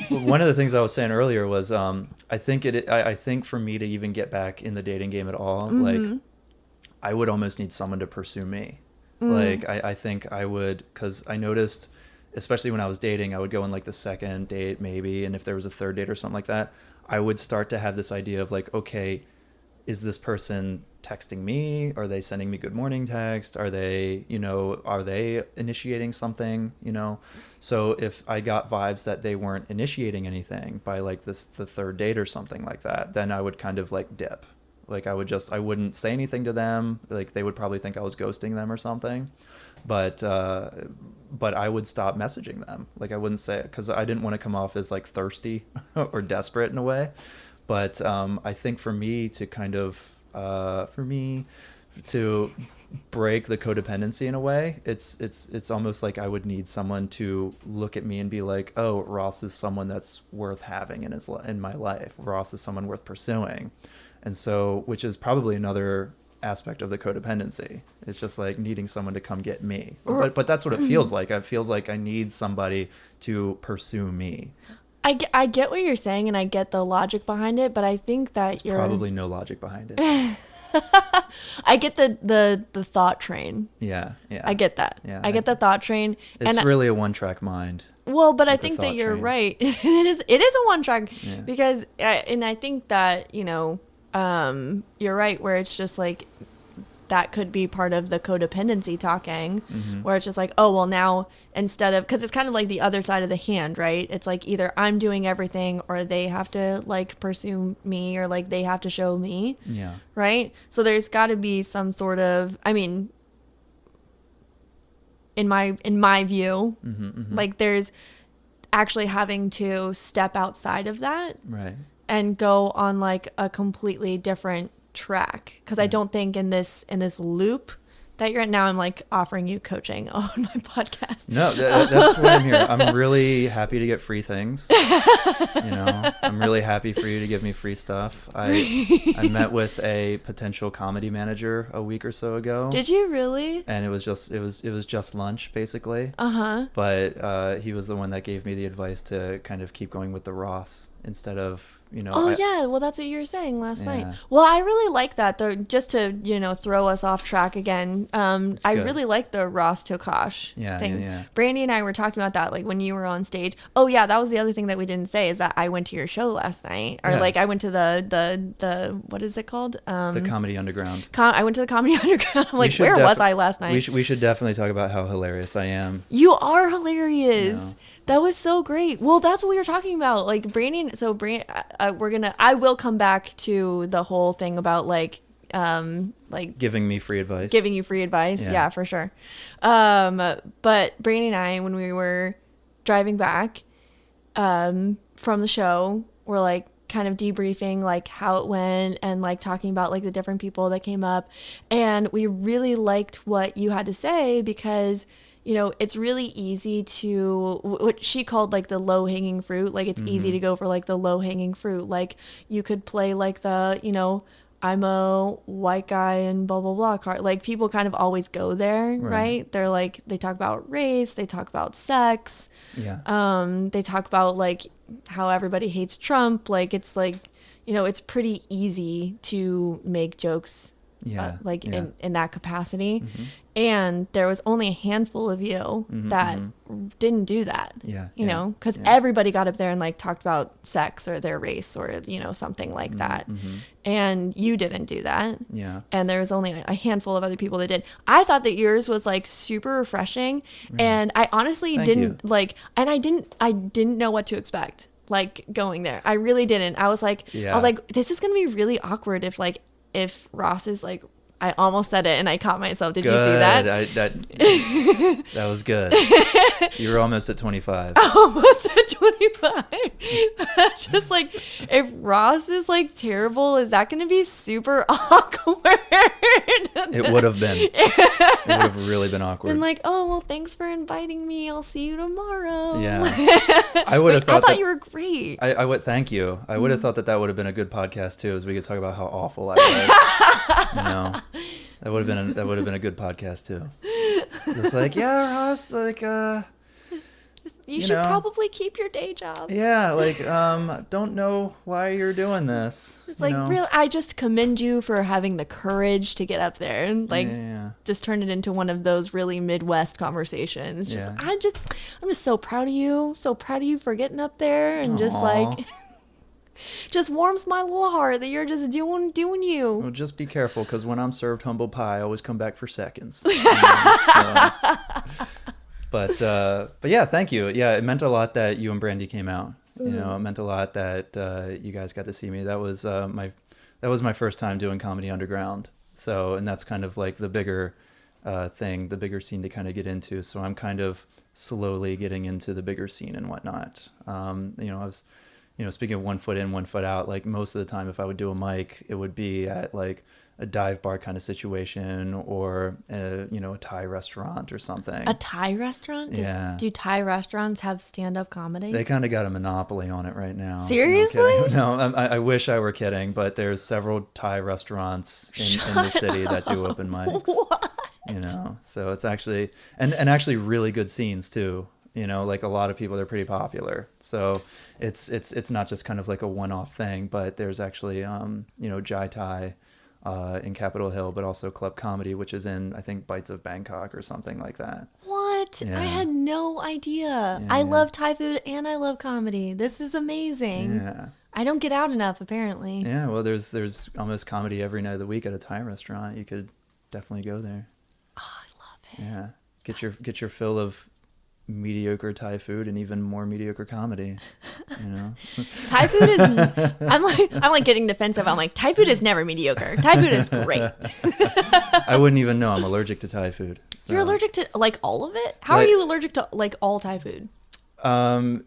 one of the things I was saying earlier was I think for me to even get back in the dating game at all, like I would almost need someone to pursue me. Like I think I would, because I noticed, especially when I was dating, I would go on like the second date maybe, and if there was a third date or something like that, I would start to have this idea of like, okay, is this person texting me? Are they sending me good morning text? Are they initiating something, So if I got vibes that they weren't initiating anything by like the third date or something like that, then I would kind of like dip. Like I wouldn't say anything to them. Like they would probably think I was ghosting them or something. But I would stop messaging them. Like I wouldn't say it, because I didn't want to come off as like thirsty or desperate in a way. But I think for me to kind of to break the codependency in a way, it's almost like I would need someone to look at me and be like, oh, Ross is someone that's worth having in my life. Ross is someone worth pursuing. And so, which is probably another aspect of the codependency. It's just like needing someone to come get me. But that's what it feels like. It feels like I need somebody to pursue me. I get what you're saying, and I get the logic behind it, but I think that There's probably no logic behind it. I get the thought train. Yeah. I get that. Yeah, I get the thought train. It's really a one-track mind. Well, but I think that you're right. It is a one-track, because and I think that, you're right, where it's just like that could be part of the codependency talking, where it's just like, oh, well, now instead of, because it's kind of like the other side of the hand, right? It's like either I'm doing everything, or they have to like pursue me, or like they have to show me. Yeah. Right? So there's got to be some sort of, I mean, in my view, like there's actually having to step outside of that. Right. And go on like a completely different track, because I don't think in this loop that you're in now, I'm like offering you coaching on my podcast. No, that's why I'm here. I'm really happy to get free things. I'm really happy for you to give me free stuff. I met with a potential comedy manager a week or so ago. Did you really? And it was just lunch basically. But he was the one that gave me the advice to kind of keep going with the Ross instead of, well, that's what you were saying last night. Well, I really like that, though, just to throw us off track again. I really like the Ross Tokosch thing. Yeah. Brandy and I were talking about that, like when you were on stage. Oh yeah, that was the other thing that we didn't say, is that I went to your show last night, or like I went to the what is it called? The Comedy Underground. I went to the Comedy Underground. I'm like, where was I last night? We should definitely talk about how hilarious I am. You are hilarious. That was so great. Well, that's what we were talking about. Like Brandy. So I will come back to the whole thing about like giving me free advice. Giving you free advice. Yeah, for sure. But Brandy and I, when we were driving back from the show, were like kind of debriefing like how it went, and like talking about like the different people that came up, and we really liked what you had to say, because it's really easy to, what she called like the low hanging fruit. Like it's easy to go for like the low hanging fruit. Like you could play like the, I'm a white guy and blah, blah, blah card. Like people kind of always go there, right? They're like, they talk about race, they talk about sex. Yeah. They talk about like how everybody hates Trump. Like it's like, it's pretty easy to make jokes in that capacity. And there was only a handful of you that didn't do that, because everybody got up there and like talked about sex or their race or, something like that. And you didn't do that. Yeah. And there was only a handful of other people that did. I thought that yours was like super refreshing. And I honestly didn't like, and I didn't know what to expect, like going there. I really didn't. I was like, this is going to be really awkward if Ross is like, I almost said it and I caught myself. Did Good. you see that? That was good. You were almost at 25. Almost at 25. Just like, if Ross is like terrible, is that going to be super awkward? It would have been. It would have really been awkward. And like, oh, well, thanks for inviting me. I'll see you tomorrow. Yeah. I would have thought I thought you were great. I would thank you. I would have thought that would have been a good podcast too, as we could talk about how awful I was. That would have been a good podcast too. Just like, yeah, Ross, like, you should probably keep your day job. Yeah, like, don't know why you're doing this. It's like, really, I just commend you for having the courage to get up there and like, just turn it into one of those really Midwest conversations. Just, I'm just so proud of you. So proud of you for getting up there and just like, just warms my little heart that you're just doing you. Well, just be careful, because when I'm served humble pie, I always come back for seconds. But yeah, thank you. Yeah, it meant a lot that you and Brandy came out. It meant a lot that you guys got to see me. That was my first time doing comedy underground. So, and that's kind of like the bigger thing, the bigger scene to kind of get into. So I'm kind of slowly getting into the bigger scene and whatnot. I was, speaking of 1 foot in, 1 foot out, like most of the time if I would do a mic, it would be at like a dive bar kind of situation, or a Thai restaurant or something. A Thai restaurant? Do Thai restaurants have stand-up comedy? They kind of got a monopoly on it right now. Seriously? No, I wish I were kidding, but there's several Thai restaurants in the city that do open mics. What? So it's actually and actually really good scenes too. Like a lot of people, they're pretty popular. So it's not just kind of like a one-off thing, but there's actually Jai Thai in Capitol Hill, but also Club Comedy, which is in, I think, Bites of Bangkok or something like that. What? Yeah. I had no idea. I love Thai food and I love comedy. This is amazing. Yeah. I don't get out enough, apparently. Yeah, well, there's almost comedy every night of the week at a Thai restaurant. You could definitely go there. Oh, I love it. Yeah. Get your fill of mediocre Thai food and even more mediocre comedy. Thai food is I'm like getting defensive. I'm like, Thai food is never mediocre. Thai food is great. I wouldn't even know. I'm allergic to Thai food. So. You're allergic to like all of it? How are you allergic to like all Thai food?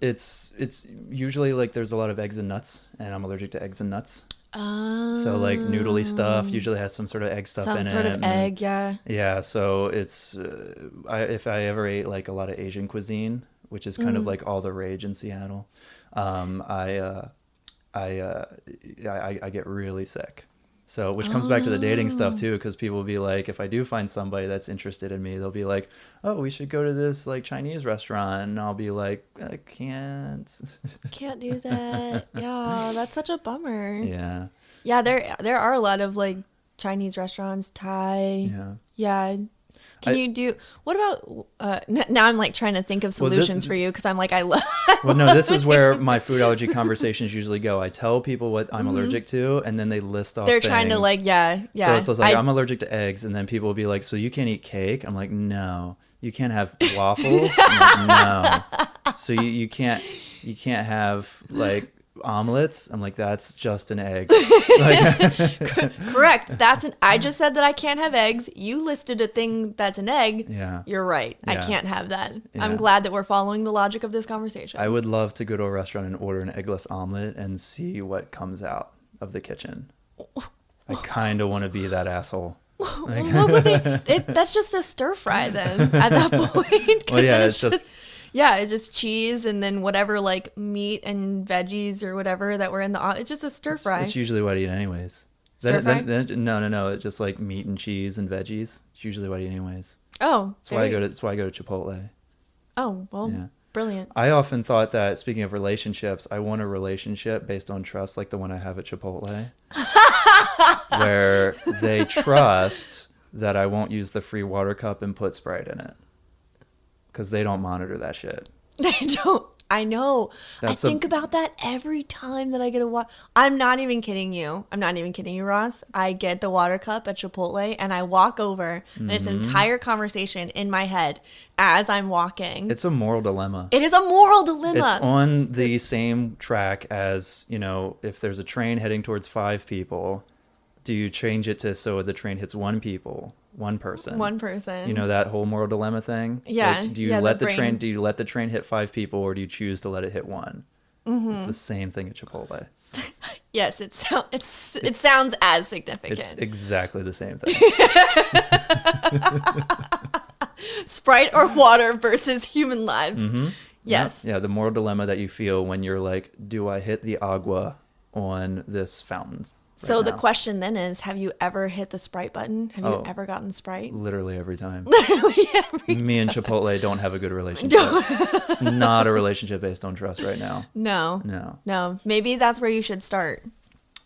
It's usually like there's a lot of eggs and nuts, and I'm allergic to eggs and nuts. Oh. So like noodly stuff usually has some sort of egg stuff in it. Some sort of egg, yeah. Yeah, so it's if I ever ate like a lot of Asian cuisine, which is kind of like all the rage in Seattle, I get really sick. So, which comes back to the dating stuff too, because people will be like, if I do find somebody that's interested in me, they'll be like, oh, we should go to this like Chinese restaurant, and I'll be like, I can't. Can't do that. Yeah, that's such a bummer. Yeah. Yeah, there are a lot of like Chinese restaurants, Thai. Yeah. Yeah. Can you do, what about, now I'm like trying to think of solutions for you, because I'm like, I love. Well, no, this is where my food allergy conversations usually go. I tell people what I'm allergic to, and then they list off They're things. trying to like, yeah. So it's like, I'm allergic to eggs, and then people will be like, so you can't eat cake? I'm like, no. You can't have waffles? I'm like, no. So you can't have like omelets? I'm like, that's just an egg. Correct. I just said that I can't have eggs. You listed a thing that's an egg. Yeah. You're right. Yeah. I can't have that. Yeah. I'm glad that we're following the logic of this conversation. I would love to go to a restaurant and order an eggless omelet and see what comes out of the kitchen. I kind of want to be that asshole. What would that's just a stir fry then at that point. Well, yeah, it's just it's just cheese and then whatever like meat and veggies or whatever that were in it's just a stir fry. It's usually what I eat anyways. Stir fry? No. It's just like meat and cheese and veggies. It's usually what I eat anyways. Oh, that's why I go to Chipotle. Oh, well, yeah. Brilliant. I often thought that, speaking of relationships, I want a relationship based on trust, like the one I have at Chipotle, where they trust that I won't use the free water cup and put Sprite in it, because they don't monitor that shit. They don't. I know. I think about that every time that I get a water. I'm not even kidding you. Ross. I get the water cup at Chipotle and I walk over and it's an entire conversation in my head as I'm walking. It's a moral dilemma. It is a moral dilemma. It's on the same track as, if there's a train heading towards 5 people, do you change it to so the train hits one person? One person. You know, that whole moral dilemma thing? Yeah. Like, do you let the train hit 5 people, or do you choose to let it hit one? Mm-hmm. It's the same thing at Chipotle. Yes, it sounds as significant. It's exactly the same thing. Sprite or water versus human lives. Mm-hmm. Yes. Yeah, the moral dilemma that you feel when you're like, do I hit the agua on this fountain? So the question then is, have you ever hit the Sprite button? Have you ever gotten Sprite? Literally every time. Literally every time. Me and Chipotle don't have a good relationship. It's not a relationship based on trust right now. No. Maybe that's where you should start.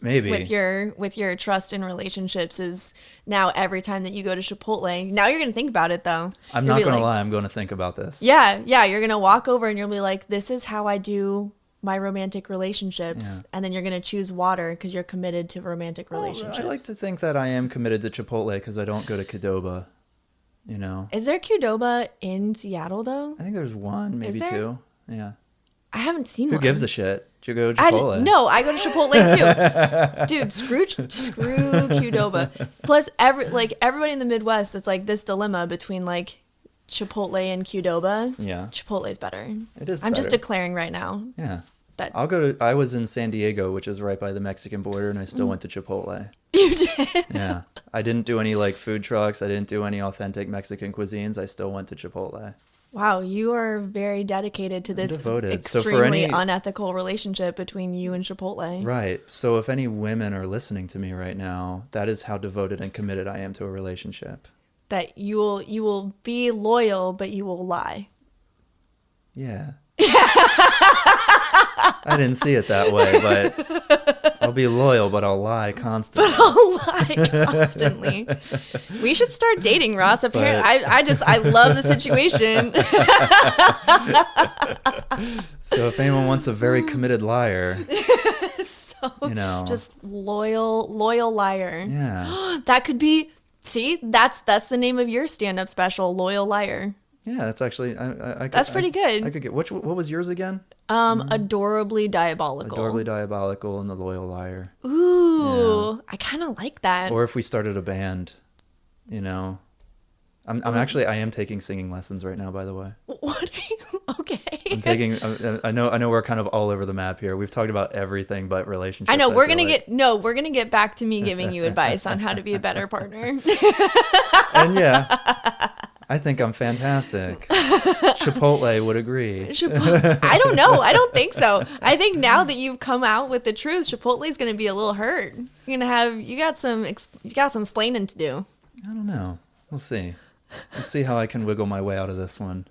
Maybe. With your trust in relationships is now every time that you go to Chipotle. Now you're going to think about it, though. I'm not going to lie. I'm going to think about this. Yeah. You're going to walk over and you'll be like, this is how I do my romantic relationships. Yeah. And then you're going to choose water because you're committed to romantic relationships. I like to think that I am committed to Chipotle because I don't go to Qdoba, you know. Is there Qdoba in Seattle, though? I think there's one, maybe two. Yeah. I haven't seen one. Who gives a shit? Do you go to Chipotle? No, I go to Chipotle too. Dude, screw Qdoba. Plus, everybody in the Midwest, it's like this dilemma between like Chipotle and Qdoba. Yeah. Chipotle's better. It is I'm just declaring right now. Yeah. I was in San Diego, which is right by the Mexican border, and I still went to Chipotle. You did? Yeah. I didn't do any like food trucks. I didn't do any authentic Mexican cuisines. I still went to Chipotle. Wow, you are very dedicated to this extremely unethical relationship between you and Chipotle. Right. So if any women are listening to me right now, that is how devoted and committed I am to a relationship. That you will be loyal, but you will lie. Yeah. I didn't see it that way, but I'll be loyal, but I'll lie constantly. We should start dating, Ross. Apparently, I love the situation. So if anyone wants a very committed liar, just loyal liar. Yeah. That could be. See, that's the name of your stand-up special, Loyal Liar. Yeah, that's actually that's pretty good. I could get what was yours again? Adorably Diabolical. Adorably Diabolical and the Loyal Liar. Ooh, yeah. I kind of like that. Or if we started a band, you know. I am taking singing lessons right now, by the way. What are you? Okay. I'm taking. I know we're kind of all over the map here. We've talked about everything but relationships. I know we're gonna get back to me giving you advice on how to be a better partner. And yeah. I think I'm fantastic. Chipotle would agree. I don't know. I don't think so. I think now that you've come out with the truth, Chipotle's going to be a little hurt. You got some splaining to do. I don't know. We'll see. We'll see how I can wiggle my way out of this one.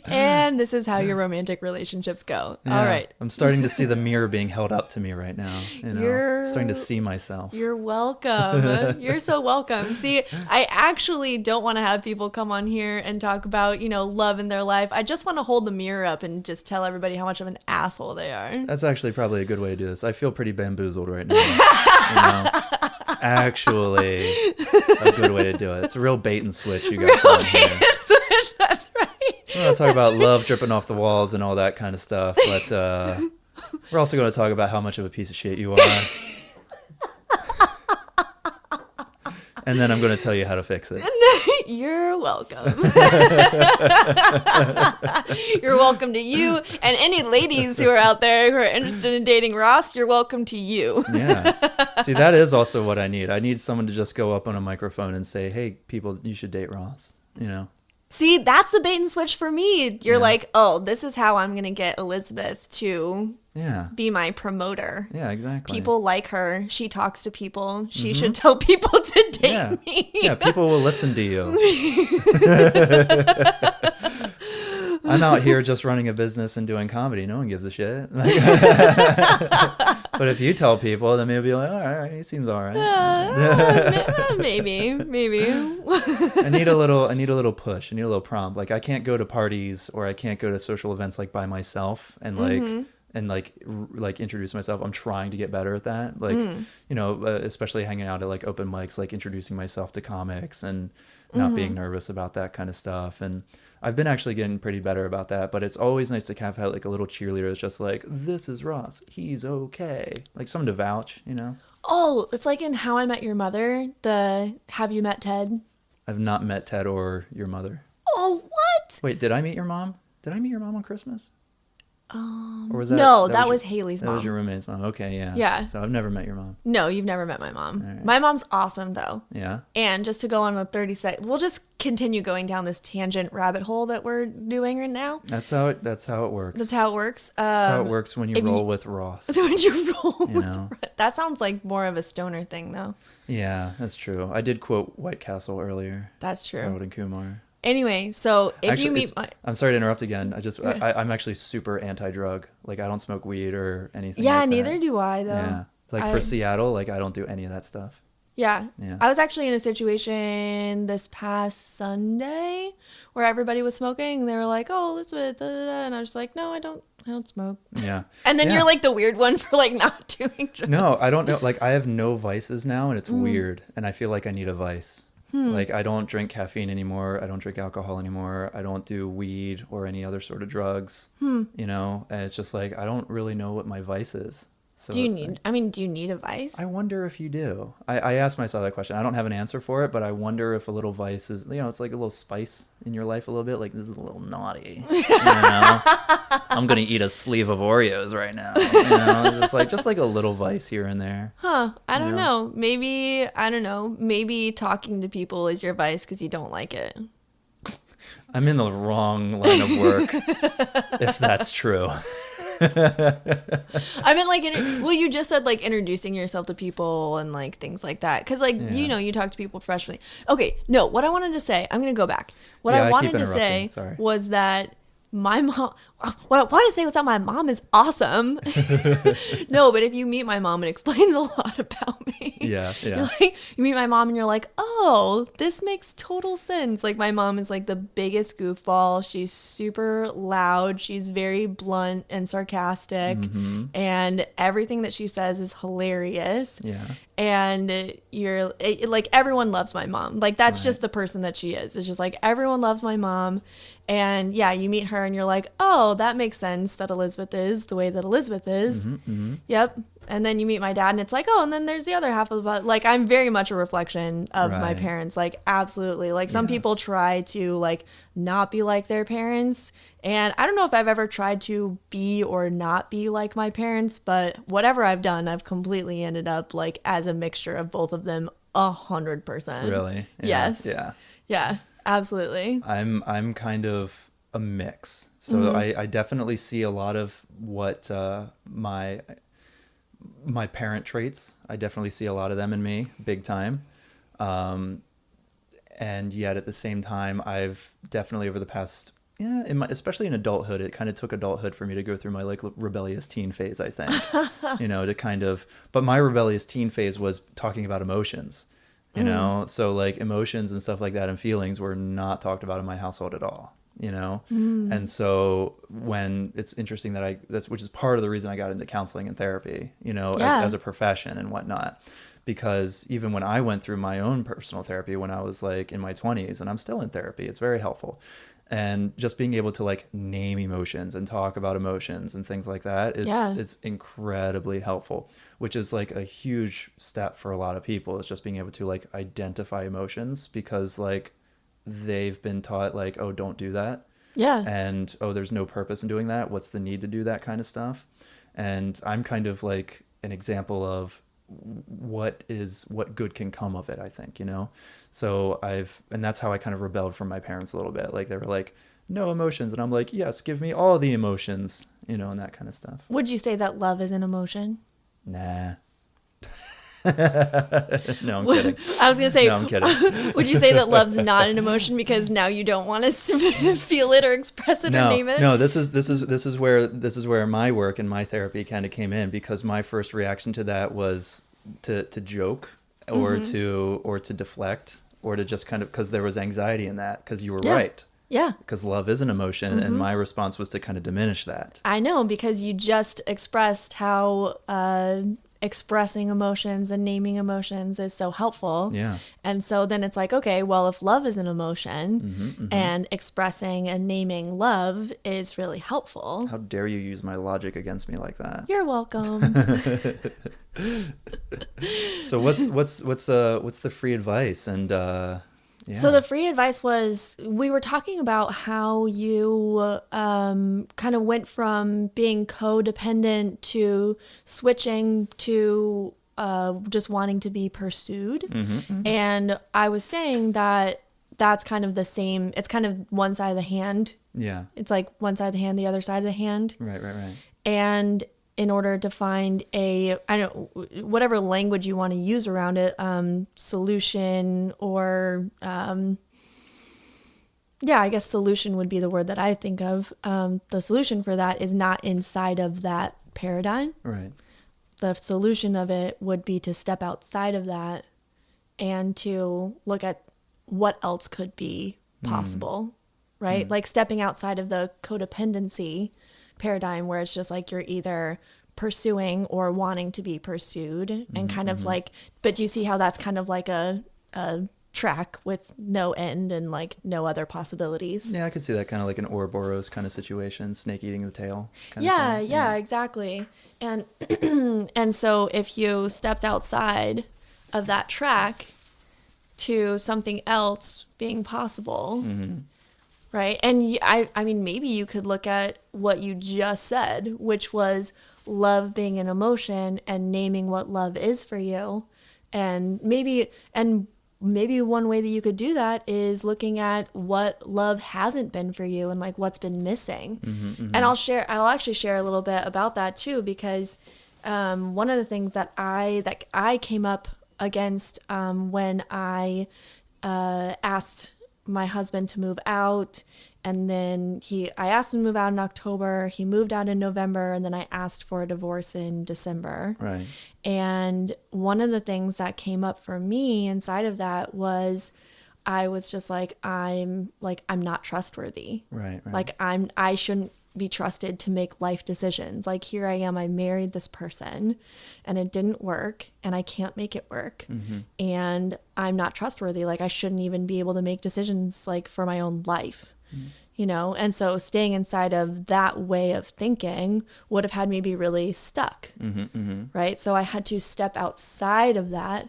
And this is how your romantic relationships go. Yeah, all right. I'm starting to see the mirror being held up to me right now. You're starting to see myself. You're welcome. You're so welcome. See, I actually don't want to have people come on here and talk about, love in their life. I just want to hold the mirror up and just tell everybody how much of an asshole they are. That's actually probably a good way to do this. I feel pretty bamboozled right now. It's actually a good way to do it. It's a real bait and switch you got going here. That's right. We'll talk about love dripping off the walls and all that kind of stuff, but we're also going to talk about how much of a piece of shit you are. And then I'm going to tell you how to fix it. You're welcome. You're welcome to you. And any ladies who are out there who are interested in dating Ross, you're welcome to you. Yeah. See, that is also what I need. I need someone to just go up on a microphone and say, hey, people, you should date Ross, See, that's the bait and switch for me. You're like, oh, this is how I'm going to get Elizabeth to be my promoter. Yeah, exactly. People like her. She talks to people. She should tell people to date me. Yeah, people will listen to you. I'm out here just running a business and doing comedy. No one gives a shit. But if you tell people, then maybe like, all right, he seems all right. Maybe. I need a little push. I need a little prompt. Like I can't go to parties or I can't go to social events like by myself and like introduce myself. I'm trying to get better at that. Like, especially hanging out at like open mics, like introducing myself to comics and not being nervous about that kind of stuff. And I've been actually getting pretty better about that, but it's always nice to have like a little cheerleader that's just like, this is Ross. He's okay. Like someone to vouch, Oh, it's like in How I Met Your Mother, the Have You Met Ted? I've not met Ted or your mother. Oh, what? Wait, did I meet your mom? Did I meet your mom on Christmas? Or was No, that was Haley's mom. That was your roommate's mom. Okay, yeah. Yeah. So I've never met your mom. No, you've never met my mom. All right. My mom's awesome, though. Yeah. And just to go on a 30-second, we'll just continue going down this tangent rabbit hole that we're doing right now. That's how it works. That's how it works. That's how it works when you roll with Ross. When you roll You know? That sounds like more of a stoner thing, though. Yeah, that's true. I did quote White Castle earlier. That's true. Harold and Kumar. Anyway, so if Actually, you meet I'm sorry to interrupt again. I'm actually super anti-drug. Like, I don't smoke weed or anything. Yeah, like neither that. do I, though. Yeah. Like, for Seattle, like, I don't do any of that stuff. Yeah. Yeah. I was actually in a situation this past Sunday where everybody was smoking. And they were like, "Oh, Elizabeth," and I was like, "No, I don't smoke." Yeah. And then Yeah. you're like the weird one for like not doing drugs. No, I don't know. Like, I have no vices now, and it's weird. And I feel like I need a vice. Like, I don't drink caffeine anymore. I don't drink alcohol anymore. I don't do weed or any other sort of drugs. You know, and it's just like, I don't really know what my vice is. So Do you it's need? like, I mean, do you need a vice? I wonder if you do. I asked myself that question. I don't have an answer for it, but I wonder if a little vice is, it's like a little spice in your life a little bit. Like, this is a little naughty. I'm going to eat a sleeve of Oreos right now. Just like a little vice here and there. Huh. I don't know? know. Maybe, I don't know. Maybe talking to people is your vice because you don't like it. I'm in the wrong line of work, if that's true. I meant like, you just said like introducing yourself to people and like things like that. Cause like, Yeah. you talk to people professionally. Okay. No, what I wanted to say, I'm going to go back. What Yeah, I I wanted keep to say interrupting. Sorry. was that my mom, what I want to say was that my mom is awesome. No, but if you meet my mom, it explains a lot about me. Yeah. You're like, you meet my mom and you're like, oh, this makes total sense. Like, my mom is like the biggest goofball. She's super loud. She's very blunt and sarcastic. And everything that she says is hilarious. Yeah. And like, everyone loves my mom. Like, that's just the person that she is. It's just like, everyone loves my mom. And yeah, you meet her and you're like, oh, that makes sense that Elizabeth is the way that Elizabeth is. Yep. And then you meet my dad and it's like, oh, and then there's the other half of the, like, I'm very much a reflection of my Right. parents. Like, absolutely. Like, some people try to like not be like their parents. And I don't know if I've ever tried to be or not be like my parents, but whatever I've done, I've completely ended up like as a mixture of both of them 100%. Really? Yeah. Yes. Yeah. Yeah, absolutely. I'm kind of a mix. So I definitely see a lot of what my parent traits. I definitely see a lot of them in me, big time. And yet at the same time, I've definitely over the past, especially in adulthood, it kind of took adulthood for me to go through my like rebellious teen phase, I think, to kind of, but my rebellious teen phase was talking about emotions, so like emotions and stuff like that and feelings were not talked about in my household at all. And so when it's interesting that which is part of the reason I got into counseling and therapy, as a profession and whatnot, because even when I went through my own personal therapy when I was like in my 20s, and I'm still in therapy, it's very helpful. And just being able to like name emotions and talk about emotions and things like that, it's incredibly helpful, which is like a huge step for a lot of people. It's just being able to like identify emotions because like they've been taught like, oh, don't do that. Yeah. And, oh, there's no purpose in doing that. What's the need to do that kind of stuff? And I'm kind of like an example of what good can come of it, I think, So and that's how I kind of rebelled from my parents a little bit. Like they were like, no emotions. And I'm like, yes, give me all the emotions, and that kind of stuff. Would you say that love is an emotion? Nah. No, I'm kidding. I was going to say, No, I'm kidding. Would you say that love's not an emotion because now you don't want to feel it or express it or name it? No, this is where my work and my therapy kind of came in, because my first reaction to that was to joke or to deflect or to just kind of, because there was anxiety in that, because you were right. Yeah. Because love is an emotion, and my response was to kind of diminish that. I know, because you just expressed how expressing emotions and naming emotions is so helpful. Yeah. And so then it's like, okay, well, if love is an emotion and expressing and naming love is really helpful. How dare you use my logic against me like that? You're welcome. So what's the free advice? And yeah. So the free advice was, we were talking about how you kind of went from being codependent to switching to just wanting to be pursued. And I was saying that that's kind of the same. It's kind of one side of the hand. Yeah. It's like one side of the hand, the other side of the hand. Right. And in order to find whatever language you want to use around it, solution or, I guess solution would be the word that I think of. The solution for that is not inside of that paradigm. Right. The solution of it would be to step outside of that and to look at what else could be possible, right? Like stepping outside of the codependency paradigm where it's just like you're either pursuing or wanting to be pursued and kind of like, but do you see how that's kind of like a track with no end and like no other possibilities? Yeah, I could see that kind of like an Ouroboros kind of situation, snake eating the tail. Yeah, exactly. And and so if you stepped outside of that track to something else being possible, right? And I mean, maybe you could look at what you just said, which was love being an emotion and naming what love is for you. And maybe one way that you could do that is looking at what love hasn't been for you and like what's been missing. And I'll actually share a little bit about that too, because one of the things that I came up against when I asked my husband to move out, and then I asked him to move out in October, he moved out in November, and then I asked for a divorce in December. Right. And one of the things that came up for me inside of that was I was just like, I'm not trustworthy. Right. Like I shouldn't be trusted to make life decisions. Like here I am, I married this person and it didn't work and I can't make it work. And I'm not trustworthy. Like I shouldn't even be able to make decisions like for my own life. You know, and so staying inside of that way of thinking would have had me be really stuck, right? So I had to step outside of that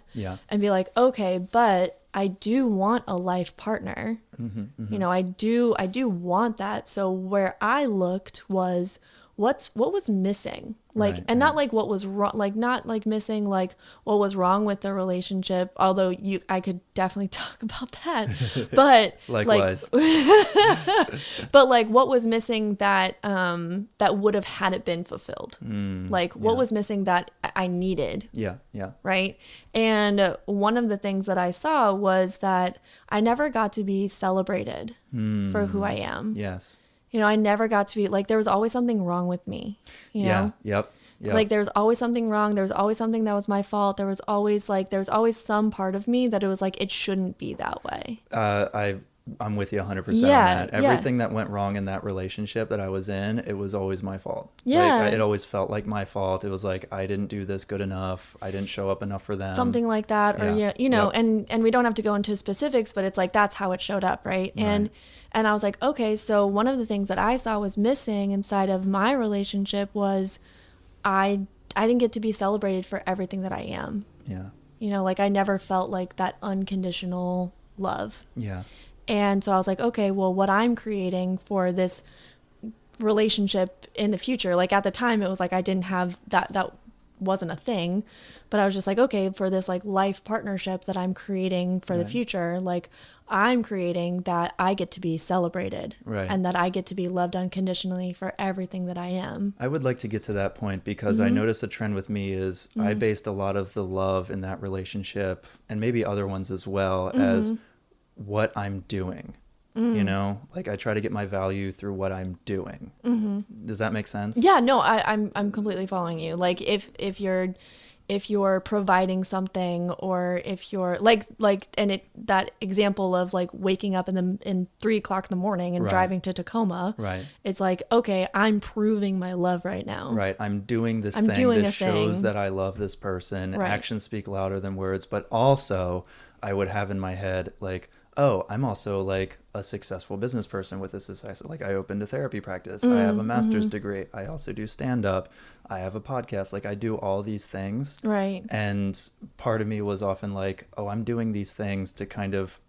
and be like, okay, but I do want a life partner. You know, I do want that. So where I looked was what was missing, like, Right, and not like what was wrong, like not like missing like what was wrong with the relationship. Although I could definitely talk about that, but Likewise. but like what was missing that that would have had it been fulfilled. Like what was missing that I needed. Yeah. Right. And one of the things that I saw was that I never got to be celebrated for who I am. Yes. You know, I never got to be like, there was always something wrong with me, you know? Yep. Like there was always something wrong. There was always something that was my fault. There was always some part of me that it was like, it shouldn't be that way. I'm with you 100% on that. Everything that went wrong in that relationship that I was in, it was always my fault. Yeah. Like, it always felt like my fault. It was like, I didn't do this good enough. I didn't show up enough for them. Something like that. Or, you know, and we don't have to go into specifics, but it's like, that's how it showed up. Right. And I was like, okay, so one of the things that I saw was missing inside of my relationship was I didn't get to be celebrated for everything that I am. Yeah. You know, like I never felt like that unconditional love. Yeah. And so I was like, okay, well, what I'm creating for this relationship in the future, like at the time it was like I didn't have that wasn't a thing, but I was just like, okay, for this like life partnership that I'm creating for the future, like I'm creating that I get to be celebrated and that I get to be loved unconditionally for everything that I am. I would like to get to that point because I noticed a trend with me is I based a lot of the love in that relationship and maybe other ones as well as what I'm doing. You know, like I try to get my value through what I'm doing. Does that make sense? Yeah, no, I'm completely following you. Like if you're providing something, or if you're like that example of like waking up in 3:00 in the morning and driving to Tacoma. Right. It's like, okay, I'm proving my love right now. Right. I'm doing this thing that shows that I love this person. Actions speak louder than words, but also I would have in my head like, oh, I'm also like a successful business person with a success. Like I opened a therapy practice. I have a master's degree. I also do stand up. I have a podcast. Like I do all these things. Right. And part of me was often like, oh, I'm doing these things to kind of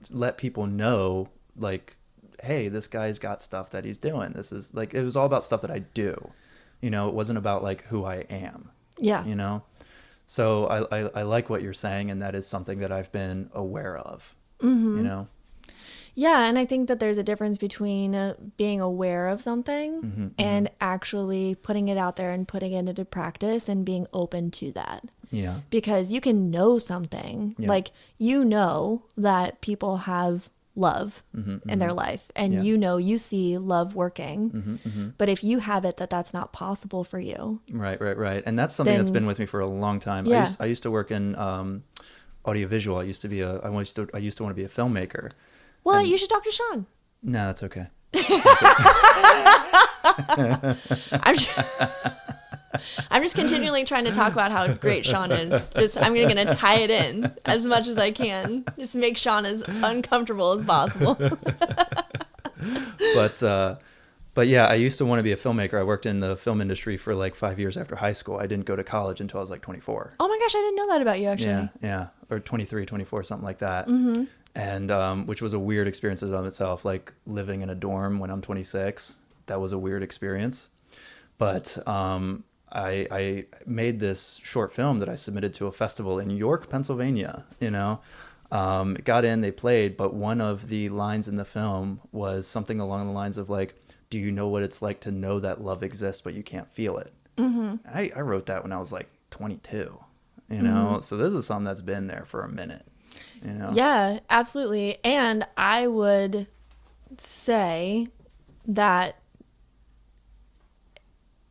let people know, like, hey, this guy's got stuff that he's doing. This is like, it was all about stuff that I do. You know, it wasn't about like who I am. Yeah. You know? So I like what you're saying, and that is something that I've been aware of, you know? Yeah, and I think that there's a difference between being aware of something and actually putting it out there and putting it into practice and being open to that. Yeah. Because you can know something, like you know that people have love in their life, and you know you see love working, but if you have it that's not possible for you. Right. And that's something that's been with me for a long time. Yeah. I used to work in audiovisual. I used to want to be a filmmaker. Well, you should talk to Sean. No, that's okay. I'm just continually trying to talk about how great Sean is. I'm gonna tie it in as much as I can, just to make Sean as uncomfortable as possible. But yeah, I used to want to be a filmmaker. I worked in the film industry for like 5 years after high school. I didn't go to college until I was like 24. Oh my gosh, I didn't know that about you, actually. Yeah, or 23, 24, something like that. And which was a weird experience in itself, like living in a dorm when I'm 26. That was a weird experience. But I made this short film that I submitted to a festival in York, Pennsylvania, you know. It got in, they played, but one of the lines in the film was something along the lines of like, do you know what it's like to know that love exists, but you can't feel it? I wrote that when I was like 22, you know? So this is something that's been there for a minute, you know? Yeah, absolutely. And I would say that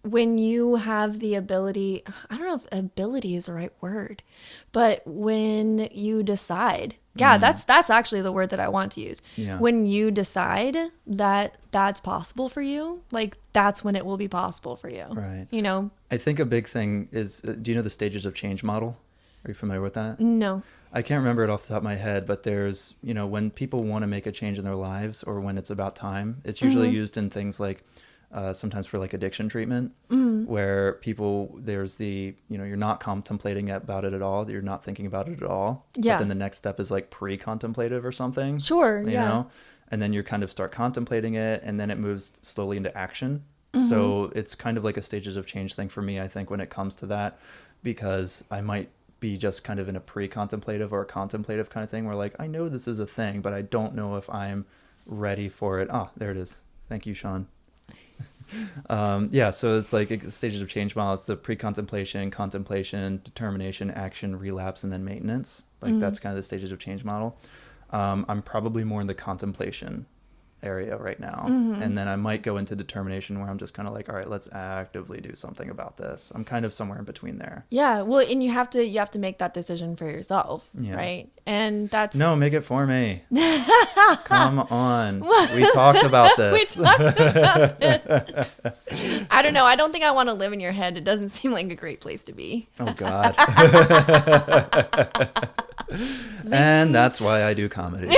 when you have the ability, I don't know if ability is the right word, but when you decide, that's actually the word that I want to use. Yeah. When you decide that that's possible for you, like that's when it will be possible for you. Right. You know? I think a big thing is, do you know the stages of change model? Are you familiar with that? No. I can't remember it off the top of my head, but there's, you know, when people want to make a change in their lives or when it's about time, it's usually used in things like sometimes for like addiction treatment, where people, there's the, you know, you're not contemplating about it at all, you're not thinking about it at all. Yeah. But then the next step is like pre-contemplative or something. Sure. You know? And then you kind of start contemplating it, and then it moves slowly into action. So it's kind of like a stages of change thing for me, I think, when it comes to that, because I might be just kind of in a pre-contemplative or a contemplative kind of thing where like, I know this is a thing, but I don't know if I'm ready for it. Ah, there it is. Thank you, Sean. Yeah, so it's like stages of change model. It's the pre-contemplation, contemplation, determination, action, relapse, and then maintenance. Like that's kind of the stages of change model. I'm probably more in the contemplation area right now, and then I might go into determination where I'm just kind of like, all right, let's actively do something about this. I'm kind of somewhere in between there. Yeah, well, and you have to make that decision for yourself, right? And that's no, make it for me. Come on, we talked about this. I don't know. I don't think I want to live in your head. It doesn't seem like a great place to be. Oh God. And that's why I do comedy.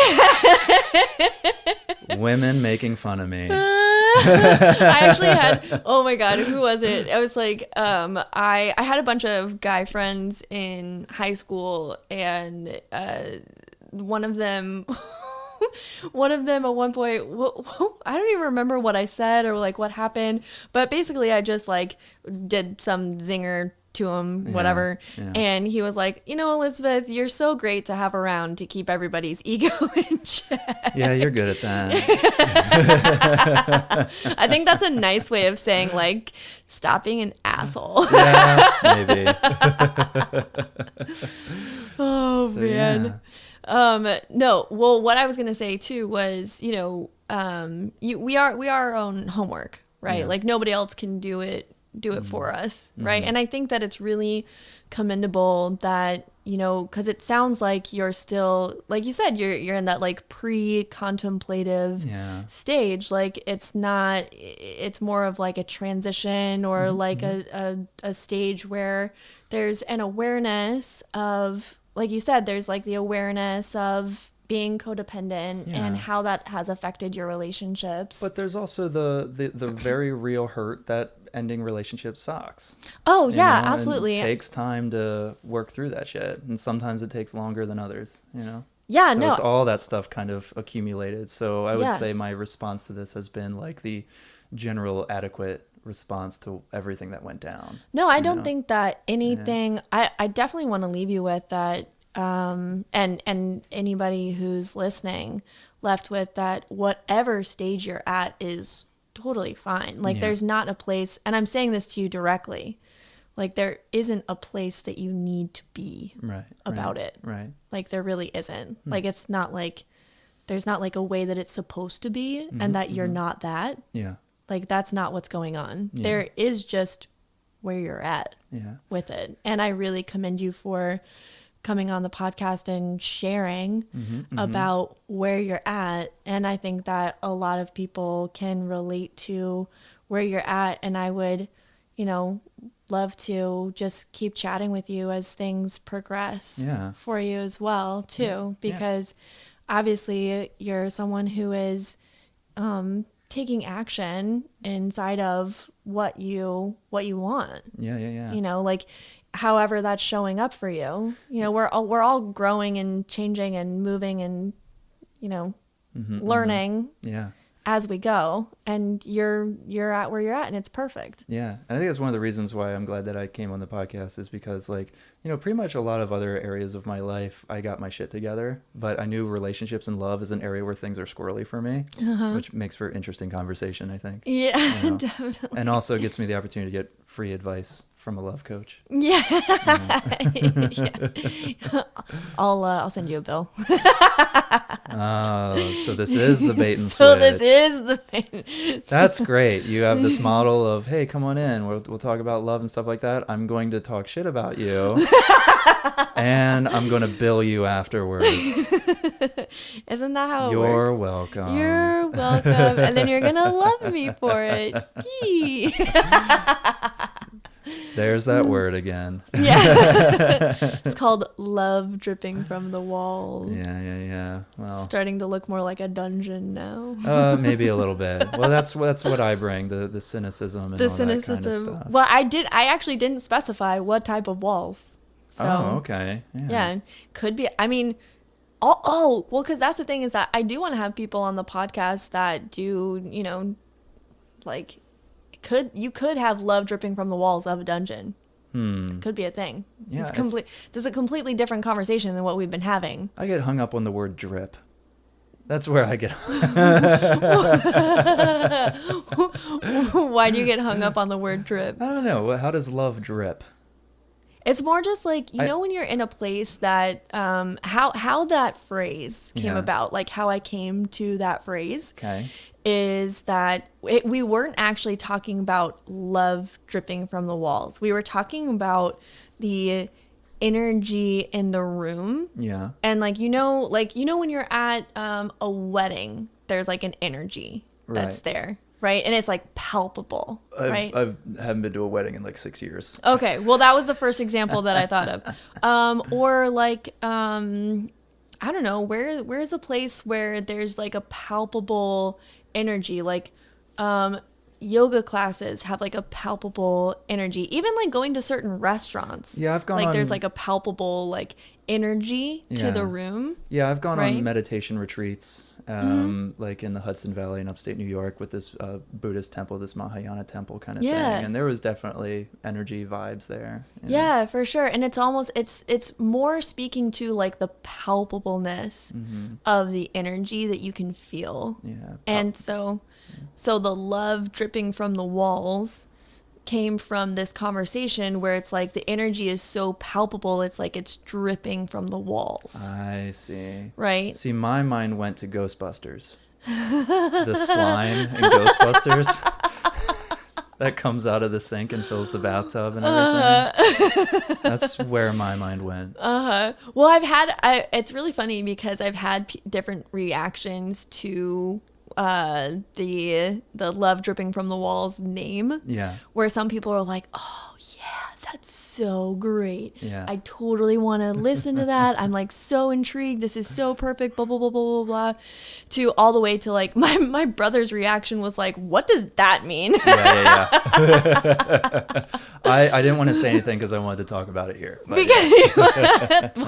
Women making fun of me. I actually had, oh my God, who was it? I was like, I had a bunch of guy friends in high school, and one of them at one point, I don't even remember what I said or like what happened, but basically I just like did some zinger to him, whatever. Yeah. And he was like, you know, Elizabeth, you're so great to have around to keep everybody's ego in check. Yeah, you're good at that. I think that's a nice way of saying like, stop being an asshole. Yeah, maybe. Oh so, man. Yeah. No, well, what I was going to say too was, you know, we are our own homework, right? Yeah. Like nobody else can do it for us, right? And I think that it's really commendable that, you know, because it sounds like you're still, like you said, you're in that like pre-contemplative stage. Like it's more of like a transition or like a stage where there's an awareness of, like you said, there's like the awareness of being codependent and how that has affected your relationships. But there's also the very real hurt that ending relationships sucks. Oh, yeah, know? absolutely. And it takes time to work through that shit. And sometimes it takes longer than others, Yeah, so no. it's all that stuff kind of accumulated. So I would Yeah. say my response to this has been like the general adequate response to everything that went down. No, I don't think that anything, I definitely want to leave you with that, and anybody who's listening left with that whatever stage you're at is totally fine. Like there's not a place, and I'm saying this to you directly, like there isn't a place that you need to be about it. Right. Like there really isn't. Like it's not like, there's not like a way that it's supposed to be and that you're not that. Yeah. Like that's not what's going on. Yeah. There is just where you're at with it. And I really commend you for coming on the podcast and sharing about where you're at. And I think that a lot of people can relate to where you're at. And I would, love to just keep chatting with you as things progress for you as well, too, because obviously you're someone who is taking action inside of what you want. Yeah. Like however that's showing up for you. We're all growing and changing and moving and learning as we go, and you're at where you're at, and it's perfect. Yeah. And I think that's one of the reasons why I'm glad that I came on the podcast, is because pretty much a lot of other areas of my life, I got my shit together, but I knew relationships and love is an area where things are squirrely for me, which makes for interesting conversation, I think. Yeah, definitely. And also gets me the opportunity to get free advice from a love coach. Yeah. I'll send you a bill. So this is the bait and switch. So this is the bait. That's great. You have this model of, hey, come on in. We'll talk about love and stuff like that. I'm going to talk shit about you. And I'm going to bill you afterwards. Isn't that how it works? You're welcome. You're welcome. And then you're going to love me for it. Yee. There's that word again. Yeah. It's called love dripping from the walls. Yeah. Well, starting to look more like a dungeon now. Maybe a little bit. Well, that's what I bring, the cynicism and the all cynicism. that kind of stuff. Well, I actually didn't specify what type of walls. So, okay. Yeah, could be. I mean, well, because that's the thing, is that I do want to have people on the podcast that do, like, you could have love dripping from the walls of a dungeon. Could be a thing. Yeah, it's a completely different conversation than what we've been having. I get hung up on the word drip. That's where I get. Why do you get hung up on the word drip? I don't know. How does love drip? It's more just like, when you're in a place that, how that phrase came about, like how I came to that phrase. Okay. Is that we weren't actually talking about love dripping from the walls. We were talking about the energy in the room. Yeah. And when you're at a wedding, there's like an energy that's there, right? And it's like palpable, right? I haven't been to a wedding in like 6 years. Okay, well that was the first example that I thought of. Or like I don't know, where's a place where there's like a palpable energy, like yoga classes have like a palpable energy, even like going to certain restaurants. Yeah, I've gone like on, there's like a palpable like energy to the room. Yeah, I've gone on meditation retreats like in the Hudson Valley in upstate New York with this Buddhist temple, this Mahayana temple kind of thing, and there was definitely energy vibes there. Yeah, for sure. And it's almost it's more speaking to like the palpableness of the energy that you can feel. Yeah. And so the love dripping from the walls came from this conversation where it's like the energy is so palpable, it's like it's dripping from the walls. I see. Right? See, my mind went to Ghostbusters. The slime in Ghostbusters that comes out of the sink and fills the bathtub and everything. That's where my mind went. Well, it's really funny because I've had different reactions to the love dripping from the walls name. Yeah. Where some people are like, oh yeah, that's so great. Yeah. I totally want to listen to that. I'm like so intrigued. This is so perfect, blah, blah, blah, blah, blah, blah. To all the way to like my brother's reaction was like, what does that mean? Yeah. I didn't want to say anything because I wanted to talk about it here. But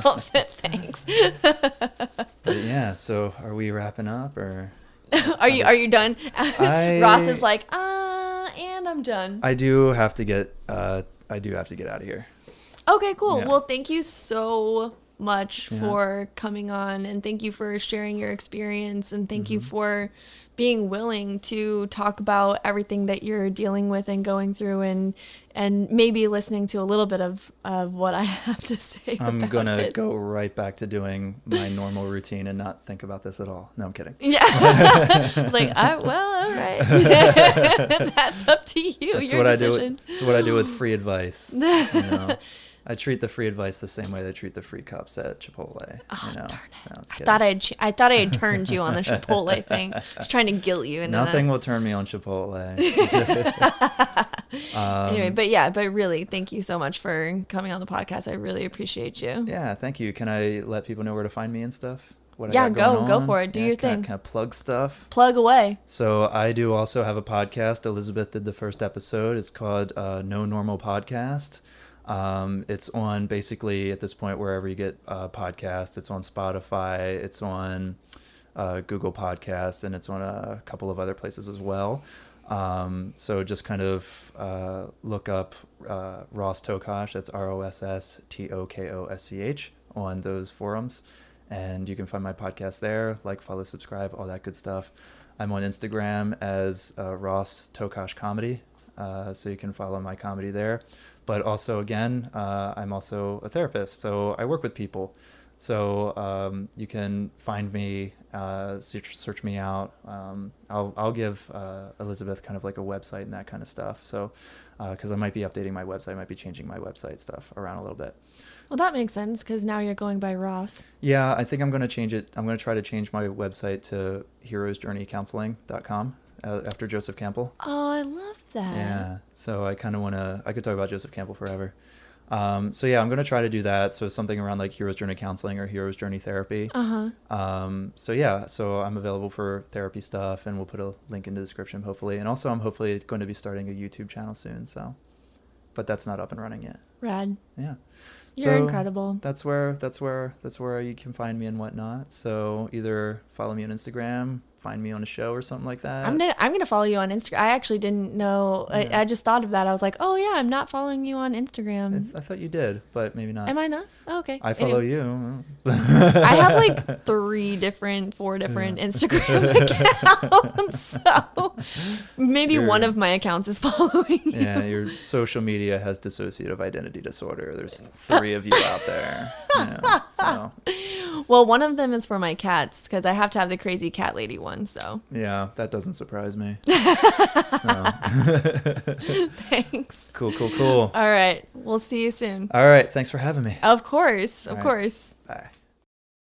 Well, thanks. But yeah, so are we wrapping up or? Are you done? Ross is like, and I'm done. I do have to get out of here. Okay, cool. Yeah. Well, thank you so much for coming on, and thank you for sharing your experience, and thank you for being willing to talk about everything that you're dealing with and going through, and maybe listening to a little bit of what I have to say. I'm gonna go right back to doing my normal routine and not think about this at all. No, I'm kidding. Yeah. I was like, well, all right. That's up to you. That's your what decision. That's what I do with free advice. You know? I treat the free advice the same way they treat the free cups at Chipotle. Oh, you know? darn it. No, I thought I had turned you on the Chipotle thing. Just trying to guilt you into Nothing that. will turn me on Chipotle. Anyway, but really, thank you so much for coming on the podcast. I really appreciate you. Yeah, thank you. Can I let people know where to find me and stuff? What Yeah, I got going go on? for it. Do your thing. Can I plug stuff? Plug away. So I do also have a podcast. Elizabeth did the first episode. It's called No Normal Podcast. It's on basically at this point wherever you get podcasts. It's on Spotify. It's on Google Podcasts, and it's on a couple of other places as well. So just kind of look up Ross Tokosch. That's ROSSTOKOSCH on those forums, and you can find my podcast there. Like, follow, subscribe, all that good stuff. I'm on Instagram as Ross Tokosch Comedy, so you can follow my comedy there. But also, again, I'm also a therapist, so I work with people. So you can find me, search me out. I'll give Elizabeth kind of like a website and that kind of stuff. So because I might be updating my website, I might be changing my website stuff around a little bit. Well, that makes sense because now you're going by Ross. Yeah, I think I'm going to change it. I'm going to try to change my website to heroesjourneycounseling.com. After Joseph Campbell. Oh, I love that. Yeah. So I kind of want to, I could talk about Joseph Campbell forever. So yeah, I'm going to try to do that. So something around like Heroes Journey Counseling or Heroes Journey Therapy. So yeah, so I'm available for therapy stuff, and we'll put a link in the description hopefully. And also I'm hopefully going to be starting a YouTube channel soon. So, but that's not up and running yet. Rad. Yeah. You're So incredible. That's where you can find me and whatnot. So either follow me on Instagram, find me on a show or something like that. I'm gonna follow you on Instagram. I actually didn't know. Yeah. I just thought of that. I was like, oh yeah, I'm not following you on Instagram. I thought you did, but maybe not. Am I not? Oh, okay. I follow Anyway. you. I have like 4 different Instagram accounts. So maybe one of my accounts is following you. Yeah, your social media has dissociative identity disorder. There's 3 of you out there. Yeah, so. Well, one of them is for my cats because I have to have the crazy cat lady one. So Yeah, that doesn't surprise me. thanks. Cool. All right. We'll see you soon. All right. Thanks for having me. Of course. All right. Course. Bye.